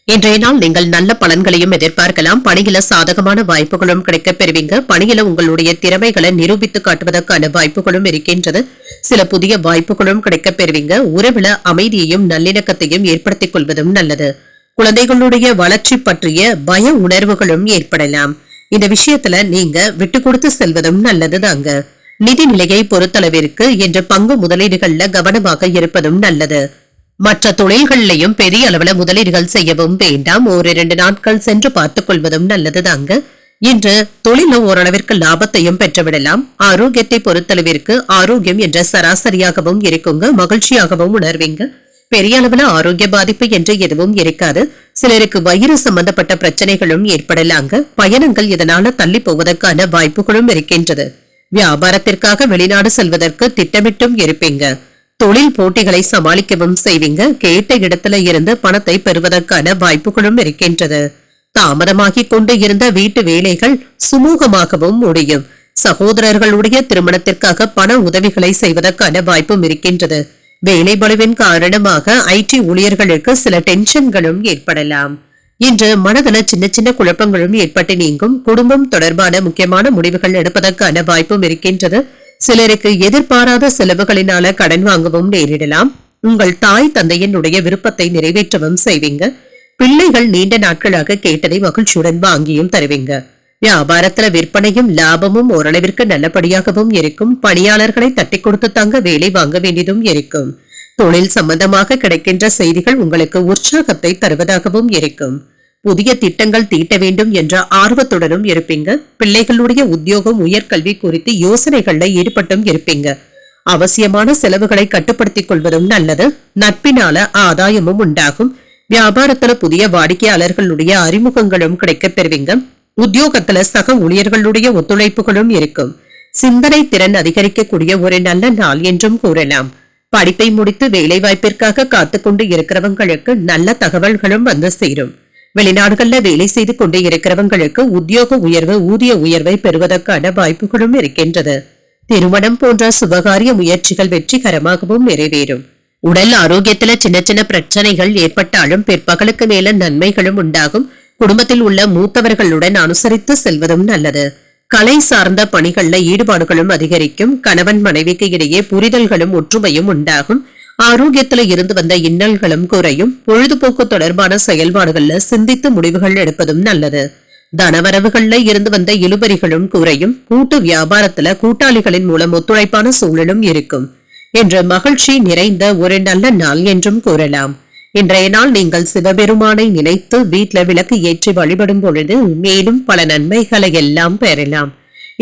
இன்றைய நாள் நீங்கள் நல்ல பலன்களையும் எதிர்பார்க்கலாம். பணியில சாதகமான வாய்ப்புகளும் கிடைக்கப் பெறுவீங்க. பணியில உங்களுடைய திறமைகளை நிரூபித்து காட்டுவதற்கான வாய்ப்புகளும் இருக்கின்றது. சில புதிய வாய்ப்புகளும் கிடைக்கப் பெறுவீங்க. உறவுல அமைதியையும் நல்லிணக்கத்தையும் ஏற்படுத்திக் கொள்வதும் நல்லது. குழந்தைகளுடைய வளர்ச்சி பற்றிய பய உணர்வுகளும் ஏற்படலாம். இந்த விஷயத்துல நீங்க விட்டு கொடுத்து செல்வதும் நல்லதுதாங்க. நிதி நிலையை பொறுத்தளவிற்கு இன்று பங்கு முதலீடுகள்ல கவனமாக இருப்பதும் நல்லது. மற்ற தொழில்கள்லையும் பெரிய அளவுல முதலீடுகள் செய்யவும் வேண்டாம். 1-2 நாட்கள் சென்று பார்த்துக் கொள்வதும் நல்லதுதாங்க. இன்று தொழில ஓரளவிற்கு லாபத்தையும் பெற்றுவிடலாம். ஆரோக்கியத்தை பொறுத்தளவிற்கு ஆரோக்கியம் என்ற சராசரியாகவும் இருக்குங்க. மகிழ்ச்சியாகவும் உணர்வீங்க. பெரிய அளவுல ஆரோக்கிய பாதிப்பு என்று எதுவும் இருக்காது. சிலருக்கு வயிறு சம்பந்தப்பட்ட பிரச்சனைகளும் ஏற்படலாங்க. பயணங்கள் இதனால தள்ளி போவதற்கான வாய்ப்புகளும் இருக்கின்றது. வியாபாரத்திற்காக வெளிநாடு செல்வதற்கு திட்டமிட்டும் இருப்பீங்க. தொழில் போட்டிகளை சமாளிக்கவும் செய்வீங்க. கேட்ட இடத்துல இருந்து பணத்தை பெறுவதற்கான வாய்ப்புகளும் இருக்கின்றது. தாமதமாகிக் கொண்டு இருந்த வீட்டு வேலைகள் சுமூகமாகவும் முடியும். சகோதரர்களுடைய திருமணத்திற்காக பண உதவிகளை செய்வதற்கான வாய்ப்பும் இருக்கின்றது. வேலை பளுவின் காரணமாக ஐடி ஊழியர்களுக்கு சில டென்ஷன்களும் ஏற்படலாம். இன்று மனதில் சின்ன சின்ன குழப்பங்களும் ஏற்பட்டு நீங்கும். குடும்பம் தொடர்பான முக்கியமான முடிவுகள் எடுப்பதற்கான வாய்ப்பும் இருக்கின்றது. சிலருக்கு எதிர்பாராத செலவுகளினால கடன் வாங்கவும் நேரிடலாம். உங்கள் தாய் தந்தையினுடைய விருப்பத்தை நிறைவேற்றவும் செய்வீங்க. பிள்ளைகள் நீண்ட நாட்களாக கேட்டதை மகிழ்ச்சியுடன் வாங்கியும் தருவீங்க. வியாபாரத்துல விற்பனையும் லாபமும் ஓரளவிற்கு நல்லபடியாகவும் இருக்கும். பணியாளர்களை தட்டி கொடுத்து தாங்க வேலை வாங்க வேண்டியதும் இருக்கும். தொழில் சம்பந்தமாக கிடைக்கின்ற செய்திகள் உங்களுக்கு உற்சாகத்தை தருவதாகவும் இருக்கும். புதிய திட்டங்கள் தீட்ட வேண்டும் என்ற ஆர்வத்துடனும் இருப்பீங்க. பிள்ளைகளுடைய உத்தியோகம் உயர்கல்வி குறித்து யோசனைகள்ல ஈடுபட்டும் இருப்பீங்க. அவசியமான செலவுகளை கட்டுப்படுத்திக் கொள்வதும் நல்லது. நட்பினால ஆதாயமும் உண்டாகும். வியாபாரத்துல புதிய வாடிக்கையாளர்களுடைய அறிமுகங்களும் கிடைக்கப் பெறுவீங்க. உத்தியோகத்துல சக ஊழியர்களுடைய ஒத்துழைப்புகளும் இருக்கும். சிந்தனை திறன் அதிகரிக்கக்கூடிய ஒரு நல்ல நாள் என்றும் கூறலாம். படிப்பை முடித்து வேலை வாய்ப்பிற்காக காத்துக்கொண்டு இருக்கிறவங்களுக்கு நல்ல தகவல்களும் வந்து சேரும். வெளிநாடுகள்ல வேலை செய்து கொண்டு இருக்கிறவங்களுக்கு உத்தியோக உயர்வு, ஊதிய உயர்வை பெறுவதற்கான வாய்ப்புகளும் இருக்கின்றது. திருமணம் போன்ற சுபகாரிய முயற்சிகள் வெற்றிகரமாகவும் நிறைவேறும். உடல் ஆரோக்கியத்துல சின்ன சின்ன பிரச்சனைகள் ஏற்பட்டாலும் பிற்பகலுக்கு மேல நன்மைகளும் உண்டாகும். குடும்பத்தில் உள்ள மூத்தவர்களுடன் அனுசரித்து செல்வதும் நல்லது. கலை சார்ந்த பணிகள்ல ஈடுபாடுகளும் அதிகரிக்கும். கணவன் மனைவிக்கு இடையே புரிதல்களும் ஒற்றுமையும் உண்டாகும். ஆரோக்கியத்துல இருந்து வந்த இன்னல்களும் குறையும். பொழுதுபோக்கு தொடர்பான செயல்பாடுகள்ல சிந்தித்து முடிவுகள் எடுப்பதும் நல்லது. தனவரவுகள்ல இருந்து வந்த இழுபறிகளும் குறையும். கூட்டு வியாபாரத்துல கூட்டாளிகளின் மூலம் ஒத்துழைப்பான சூழலும் இருக்கும் என்ற மகிழ்ச்சி நிறைந்த ஒரு நல்ல நாள் என்றும் கூறலாம். இன்றைய நாள் நீங்கள் சிவபெருமானை நினைத்து வீட்ல விளக்கு ஏற்றி வழிபடும் பொழுது மேலும் பல நன்மைகளை எல்லாம் பெறலாம்.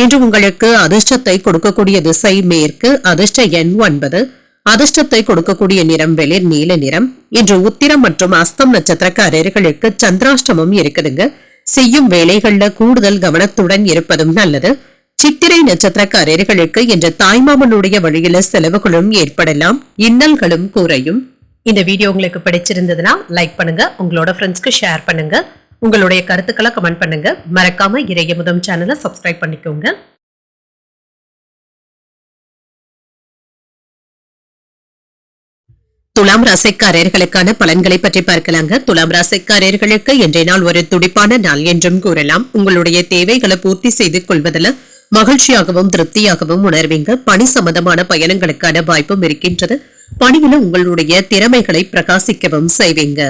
இன்று உங்களுக்கு அதிர்ஷ்டத்தை கொடுக்கக்கூடிய திசை மேற்கு. அதிர்ஷ்ட எண் 9. அதிர்ஷ்டத்தை கொடுக்கக்கூடிய நிறம் வெளிர் நீல நிறம். இன்று உத்திரம் மற்றும் அஸ்தம் நட்சத்திரக்காரர்களுக்கு சந்திராஷ்டமம் இருக்குதுங்க. செய்யும் வேலைகள்ல கூடுதல் கவனத்துடன் இருப்பதும் நல்லது. சித்திரை நட்சத்திரக்காரர்களுக்கு இன்று தாய்மாமனுடைய வழியில செலவுகளும் ஏற்படலாம். இன்னல்களும் குறையும். இந்த வீடியோ உங்களுக்கு பிடிச்சிருந்ததுன்னா லைக் பண்ணுங்க, உங்களோட ஃப்ரெண்ட்ஸ்க்கு ஷேர் பண்ணுங்க, உங்களுடைய கருத்துக்களை கமெண்ட் பண்ணுங்க. மறக்காம இறையமுதம் சேனலை சப்ஸ்கிரைப் பண்ணிக்கோங்க. துலாம் ராசிக்காரர்களுக்கான பலன்களை பற்றி பார்க்கலாங்க. துலாம் ராசிக்காரர்களுக்கு இன்றைய நாள் ஒரு துடிப்பான நாள் என்றும் கூறலாம். உங்களுடைய தேவைகளை பூர்த்தி செய்து கொள்வதில் மகிழ்ச்சியாகவும் திருப்தியாகவும் உணர்வீங்க. பணி சம்பந்தமான பயணங்களுக்கான வாய்ப்பும் இருக்கின்றது. பணியில உங்களுடைய திறமைகளை பிரகாசிக்கவும் செய்வீங்க.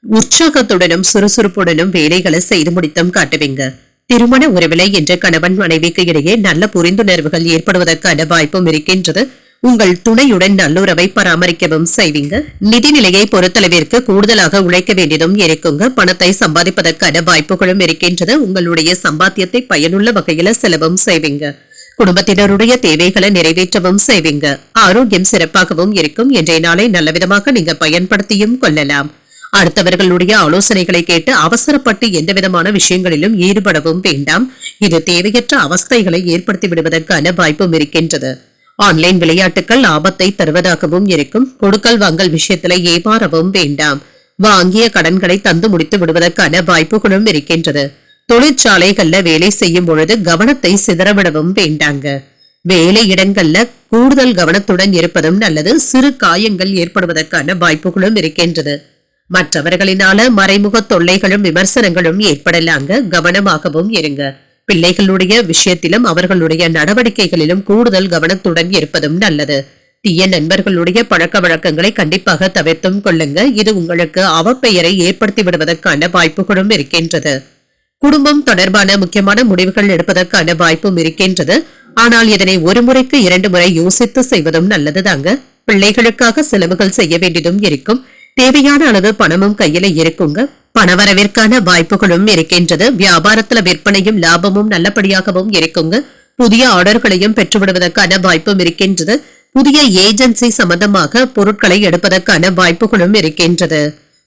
உற்சாகத்துடனும் சுறுசுறுப்புடனும் வேலைகளை செய்து முடித்தும் காட்டுவீங்க. திருமண உறவிலை என்ற கணவன் மனைவிக்கு இடையே நல்ல புரிந்துணர்வுகள் ஏற்படுவதற்கான வாய்ப்பும் இருக்கின்றது. உங்கள் துணையுடன் நல்லுறவை பராமரிக்கவும் செய்வீங்க. நிதிநிலையை பொறுத்தளவிற்கு கூடுதலாக உழைக்க வேண்டியதும் இருக்குங்க. பணத்தை சம்பாதிப்பதற்கான வாய்ப்புகளும் இருக்கின்றது. உங்களுடைய சம்பாத்தியத்தை பயனுள்ள வகையில செலவும் செய்வீங்க. குடும்பத்தினருடைய தேவைகளை நிறைவேற்றவும் செய்வீங்க. ஆரோக்கியம் சிறப்பாகவும் இருக்கும். இன்றைய நாளை நல்லவிதமாக நீங்க பயன்படுத்தியும் கொள்ளலாம். அடுத்தவர்களுடைய ஆலோசனைகளை கேட்டு அவசரப்பட்டு எந்த விதமான விஷயங்களிலும் ஈடுபடவும் வேண்டாம். இது தேவையற்ற அவஸ்தைகளை ஏற்படுத்தி விடுவதற்கான வாய்ப்பும் இருக்கின்றது. ஆன்லைன் விளையாட்டுகள் ஆபத்தை தருவதாகவும் இருக்கும். கொடுக்கல் வாங்கல் விஷயத்துல ஏமாறவும் வேண்டாம். வாங்கிய கடன்களை தந்து முடித்து விடுவதற்கான வாய்ப்புகளும் இருக்கின்றது. தொழிற்சாலைகள்ல வேலை செய்யும் பொழுது கவனத்தை சிதறவிடவும் வேண்டாங்க. வேலை இடங்கள்ல கூடுதல் கவனத்துடன் இருப்பதும் நல்லது. சிறு காயங்கள் ஏற்படுவதற்கான வாய்ப்புகளும் இருக்கின்றது. மற்றவர்களினால மறைமுக தொல்லைகளும் விமர்சனங்களும் ஏற்படலாங்க. கவனமாகவும் இருங்க. பிள்ளைகளுடைய விஷயத்திலும் அவர்களுடைய நடவடிக்கைகளிலும் கூடுதல் கவனத்துடன் இருப்பதும் நல்லது. தீய நண்பர்களுடைய பழக்க வழக்கங்களை கண்டிப்பாக தவிர்த்தும் கொள்ளுங்க. இது உங்களுக்கு அவப்பெயரை ஏற்படுத்தி விடுவதற்கான வாய்ப்புகளும் இருக்கின்றது. குடும்பம் தொடர்பான முக்கியமான முடிவுகள் எடுப்பதற்கான வாய்ப்பும் இருக்கின்றது. ஆனால் இதனை ஒரு முறைக்கு 2 முறை யோசித்து செய்வதும் நல்லதுதாங்க. பிள்ளைகளுக்காக செலவுகள் செய்ய வேண்டியதும் இருக்கும். தேவையான அளவு பணமும் கையில இருக்குங்க. பணவரவிற்கான வாய்ப்புகளும் இருக்கின்றது. வியாபாரத்துல விற்பனையும் லாபமும் நல்லபடியாகவும் இருக்குங்க. புதிய ஆர்டர்களையும் பெற்றுவிடுவதற்கான வாய்ப்பும் இருக்கின்றது. புதிய ஏஜென்சி சம்பந்தமாக பொருட்களை எடுப்பதற்கான வாய்ப்புகளும் இருக்கின்றது.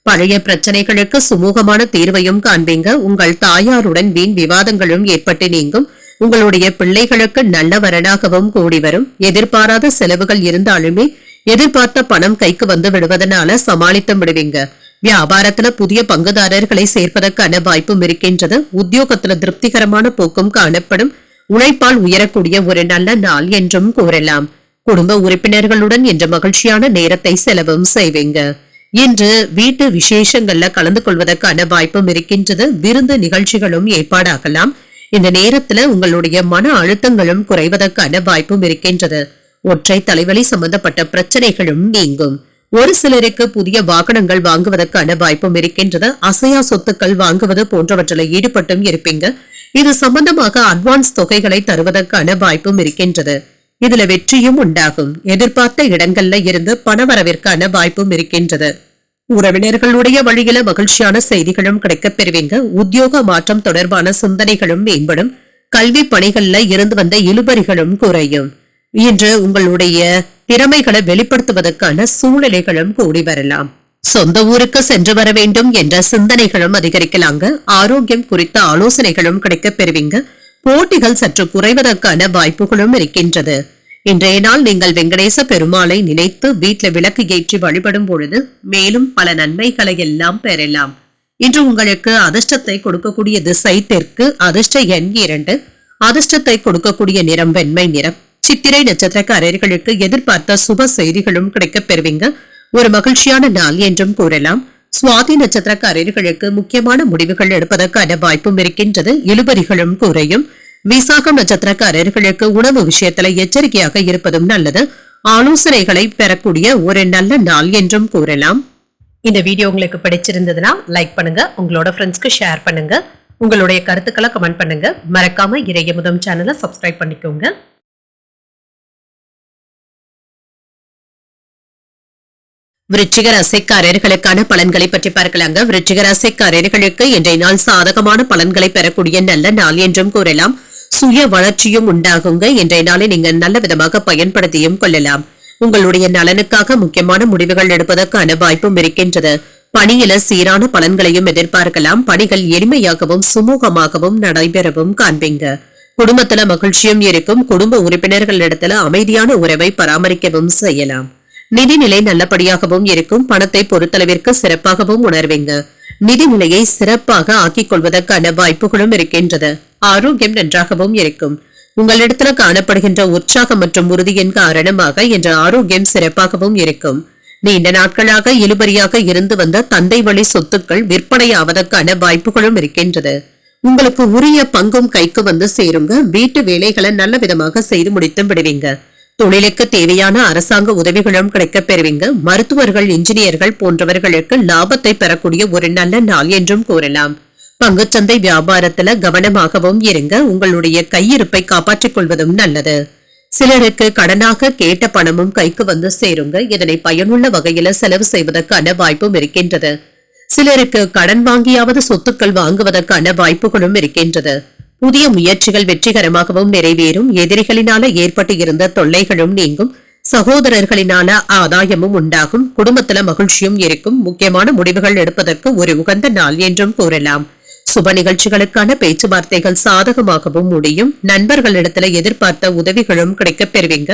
பழைய பிரச்சனைகளுக்கு சுமூகமான தீர்வையும் காண்பீங்க. உங்கள் தாயாருடன் வீண் விவாதங்களும் ஏற்பட்டு நீங்கும். உங்களுடைய பிள்ளைகளுக்கு நல்ல வரனாகவும் கூடி வரும். எதிர்பாராத செலவுகள் இருந்தாலுமே எதிர்பார்த்த பணம் கைக்கு வந்து விடுவதனால சமாளித்து விடுவீங்க. வியாபாரத்துல புதிய பங்குதாரர்களை சேர்ப்பதற்கான வாய்ப்பும் இருக்கின்றது. உத்தியோகத்துல திருப்திகரமான போக்கும் காணப்படும். உழைப்பால் உயரக்கூடிய ஒரு நல்ல நாள் என்றும் கூறலாம். குடும்ப உறுப்பினர்களுடன் என்ற மகிழ்ச்சியான நேரத்தை செலவும் செய்வீங்க. இன்று வீட்டு விசேஷங்கள்ல கலந்து கொள்வதற்கான வாய்ப்பும் இருக்கின்றது. விருந்து நிகழ்ச்சிகளும் ஏற்பாடாகலாம். இந்த நேரத்துல உங்களுடைய மன அழுத்தங்களும் குறைவதற்கான வாய்ப்பும் இருக்கின்றது. ஒற்றை தலைவலி சம்பந்தப்பட்ட பிரச்சனைகளும் நீங்கும். ஒரு சிலருக்கு புதிய வாகனங்கள் வாங்குவதற்கான வாய்ப்பும் இருக்கின்றது. அசையா சொத்துக்கள் வாங்குவது போன்றவற்றில் ஈடுபட்டும் இருப்பீங்க. இது சம்பந்தமாக அட்வான்ஸ் தொகைகளை தருவதற்கான வாய்ப்பும் இருக்கின்றது. இதுல வெற்றியும் உண்டாகும். எதிர்பார்த்த இடங்கள்ல இருந்து பணவரவிற்கான வாய்ப்பும் இருக்கின்றது. உறவினர்களுடைய வழியில மகிழ்ச்சியான செய்திகளும் கிடைக்கப் பெறுவீங்க. உத்தியோக மாற்றம் தொடர்பான சிந்தனைகளும் மேம்படும். கல்வி பணிகள்ல இருந்து வந்த இழுபறிகளும் குறையும். இன்று உங்களுடைய திறமைகளை வெளிப்படுத்துவதற்கான சூழ்நிலைகளும் கூடி வரலாம். சொந்த ஊருக்கு சென்று வர வேண்டும் என்ற சிந்தனைகளும் அதிகரிக்கலாங்க. ஆரோக்கியம் குறித்த ஆலோசனைகளும் கிடைக்கப் பெறுவீங்க. போட்டிகள் சற்று குறைவதற்கான வாய்ப்புகளும் இருக்கின்றது. இன்றைய நாள் நீங்கள் வெங்கடேச பெருமாளை நினைத்து வீட்ல விளக்கு ஏற்றி வழிபடும் பொழுது மேலும் பல நன்மைகளை எல்லாம் பெறலாம். இன்று உங்களுக்கு அதிர்ஷ்டத்தை கொடுக்கக்கூடிய திசை தெற்கு. அதிர்ஷ்ட எண் 2. அதிர்ஷ்டத்தை கொடுக்கக்கூடிய நிறம் வெண்மை நிறம். சித்திரை நட்சத்திரக்காரர்களுக்கு எதிர்பார்த்த சுப செய்திகளும் கிடைக்கப் பெறுவீங்க. ஒரு மகிழ்ச்சியான நாள் என்றும் கூறலாம். சுவாதி நட்சத்திரக்காரர்களுக்கு முக்கியமான முடிவுகள் எடுப்பதற்கான வாய்ப்பும் இருக்கின்றது. இழுபறிகளும் குறையும். விசாகம் நட்சத்திரக்காரர்களுக்கு உணவு விஷயத்துல எச்சரிக்கையாக இருப்பதும் நல்லது. ஆலோசனைகளை பெறக்கூடிய ஒரு நல்ல நாள் என்றும் கூறலாம். இந்த வீடியோ உங்களுக்கு பிடிச்சிருந்ததுன்னா லைக் பண்ணுங்க, உங்களோட ஃப்ரெண்ட்ஸ்க்கு ஷேர் பண்ணுங்க, உங்களுடைய கருத்துக்களை கமெண்ட் பண்ணுங்க. மறக்காம இறையமுதம் சேனலை சப்ஸ்கிரைப் பண்ணிக்கோங்க. விருச்சிக ராசிக்காரர்களுக்கான பலன்களை பற்றி பார்க்கலாங்க. விருச்சிக ராசிக்காரர்களுக்கு இன்றைய நாள் சாதகமான பலன்களை பெறக்கூடிய நல்ல நாள் என்றும் கூறலாம். சுய வளர்ச்சியும் உண்டாகுங்க. இன்றைய நாளை நீங்க நல்ல விதமாக பயன்படுத்தியும் கொள்ளலாம். உங்களுடைய நலனுக்காக முக்கியமான முடிவுகள் எடுப்பதற்கான வாய்ப்பும் இருக்கின்றது. பணியில சீரான பலன்களையும் எதிர்பார்க்கலாம். பணிகள் எளிமையாகவும் சுமூகமாகவும் நடைபெறவும் காண்பீங்க. குடும்பத்துல மகிழ்ச்சியும் இருக்கும். குடும்ப உறுப்பினர்களிடத்துல அமைதியான உறவை பராமரிக்கவும் செய்யலாம். நிதிநிலை நல்லபடியாகவும் இருக்கும். பணத்தை பொறுத்தளவிற்கு சிறப்பாகவும் உணர்வீங்க. நிதிநிலையை சிறப்பாக ஆக்கிக் கொள்வதற்கான வாய்ப்புகளும் இருக்கின்றது. ஆரோக்கியம் நன்றாகவும் இருக்கும். உங்களிடத்துல காணப்படுகின்ற உற்சாகம் மற்றும் உறுதியின் காரணமாக இன்று ஆரோக்கியம் சிறப்பாகவும் இருக்கும். நீண்ட நாட்களாக இழுபறியாக இருந்து வந்த தந்தை வழி சொத்துக்கள் விற்பனையாவதற்கான வாய்ப்புகளும் இருக்கின்றது. உங்களுக்கு உரிய பங்கும் கைக்கு வந்து சேருங்க. வீட்டு வேலைகளை நல்ல விதமாக செய்து முடித்து விடுவீங்க. தொழிலுக்கு தேவையான அரசாங்க உதவிகளும் கிடைக்கப் பெறுவீங்க. மருத்துவர்கள், இன்ஜினியர்கள் போன்றவர்களுக்கு லாபத்தை பெறக்கூடிய ஒரு நல்ல நாள் என்றும் கூறலாம். பங்குச்சந்தை வியாபாரத்துல கவனமாகவும் இருங்க. உங்களுடைய கையிருப்பை காப்பாற்றிக் கொள்வதும் நல்லது. சிலருக்கு கடனாக கேட்ட பணமும் கைக்கு வந்து சேருங்க. இதனை பயனுள்ள வகையில செலவு செய்வதற்கான வாய்ப்பும் இருக்கின்றது. சிலருக்கு கடன் வாங்கியாவது சொத்துக்கள் வாங்குவதற்கான வாய்ப்புகளும் இருக்கின்றது. புதிய முயற்சிகள் வெற்றிகரமாகவும் நிறைவேறும். எதிரிகளினால ஏற்பட்டு இருந்த தொல்லைகளும் நீங்கும். சகோதரர்களினால ஆதாயமும் உண்டாகும். குடும்பத்துல மகிழ்ச்சியும் இருக்கும். முக்கியமான முடிவுகள் எடுப்பதற்கு ஒரு உகந்த நாள் என்றும் கூறலாம். சுப நிகழ்ச்சிகளுக்கான பேச்சுவார்த்தைகள் சாதகமாகவும் முடியும். நண்பர்களிடத்துல எதிர்பார்த்த உதவிகளும் கிடைக்கப் பெறுவீங்க.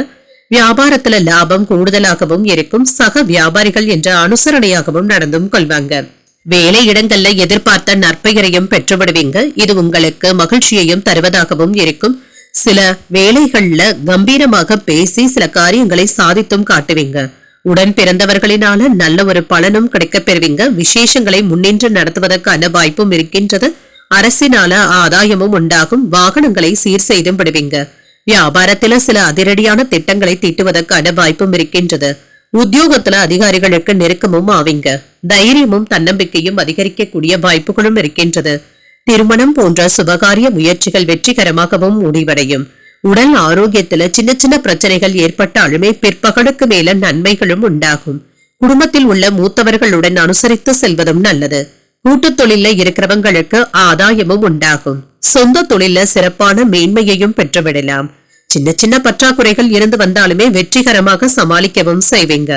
வியாபாரத்துல லாபம் கூடுதலாகவும் இருக்கும். சக வியாபாரிகள் என்ற அனுசரணையாகவும் நடந்தும் கொள்வாங்க. வேலை இடங்கள்ல எதிர்பார்த்த நற்பெயரையும் பெற்றுவிடுவீங்க. இது உங்களுக்கு மகிழ்ச்சியையும் தருவதாகவும் இருக்கும். சில வேலைகள்ல கம்பீரமாக பேசி சில காரியங்களை சாதித்தும் காட்டுவீங்க. உடன் பிறந்தவர்களினால நல்ல ஒரு பலனும் கிடைக்கப் பெறுவீங்க. விசேஷங்களை முன்னின்று நடத்துவதற்கான வாய்ப்பும் இருக்கின்றது. அரசினால ஆதாயமும் உண்டாகும். வாகனங்களை சீர் செய்தும் விடுவீங்க. வியாபாரத்துல சில அதிரடியான திட்டங்களை தீட்டுவதற்கான வாய்ப்பும் இருக்கின்றது. உத்தியோகத்துல அதிகாரிகளுக்கு நெருக்கமும் ஆவீங்க. தைரியமும் தன்னம்பிக்கையும் அதிகரிக்கக்கூடிய வாய்ப்புகளும் இருக்கின்றது. திருமணம் போன்ற சுபகாரிய முயற்சிகள் வெற்றிகரமாகவும் முடிவடையும். உடல் ஆரோக்கியத்துல சின்ன சின்ன பிரச்சனைகள் ஏற்பட்டாலுமே பிற்பகலுக்கு மேல நன்மைகளும் உண்டாகும். குடும்பத்தில் உள்ள மூத்தவர்களுடன் அனுசரித்து செல்வதும் நல்லது. கூட்டு தொழில இருக்கிறவங்களுக்கு ஆதாயமும் உண்டாகும். சொந்த தொழில சிறப்பான மேன்மையையும் பெற்றுவிடலாம். சின்ன சின்ன பற்றாக்குறைகள் இருந்து வந்தாலுமே வெற்றிகரமாக சமாளிக்கவும் செய்வீங்க.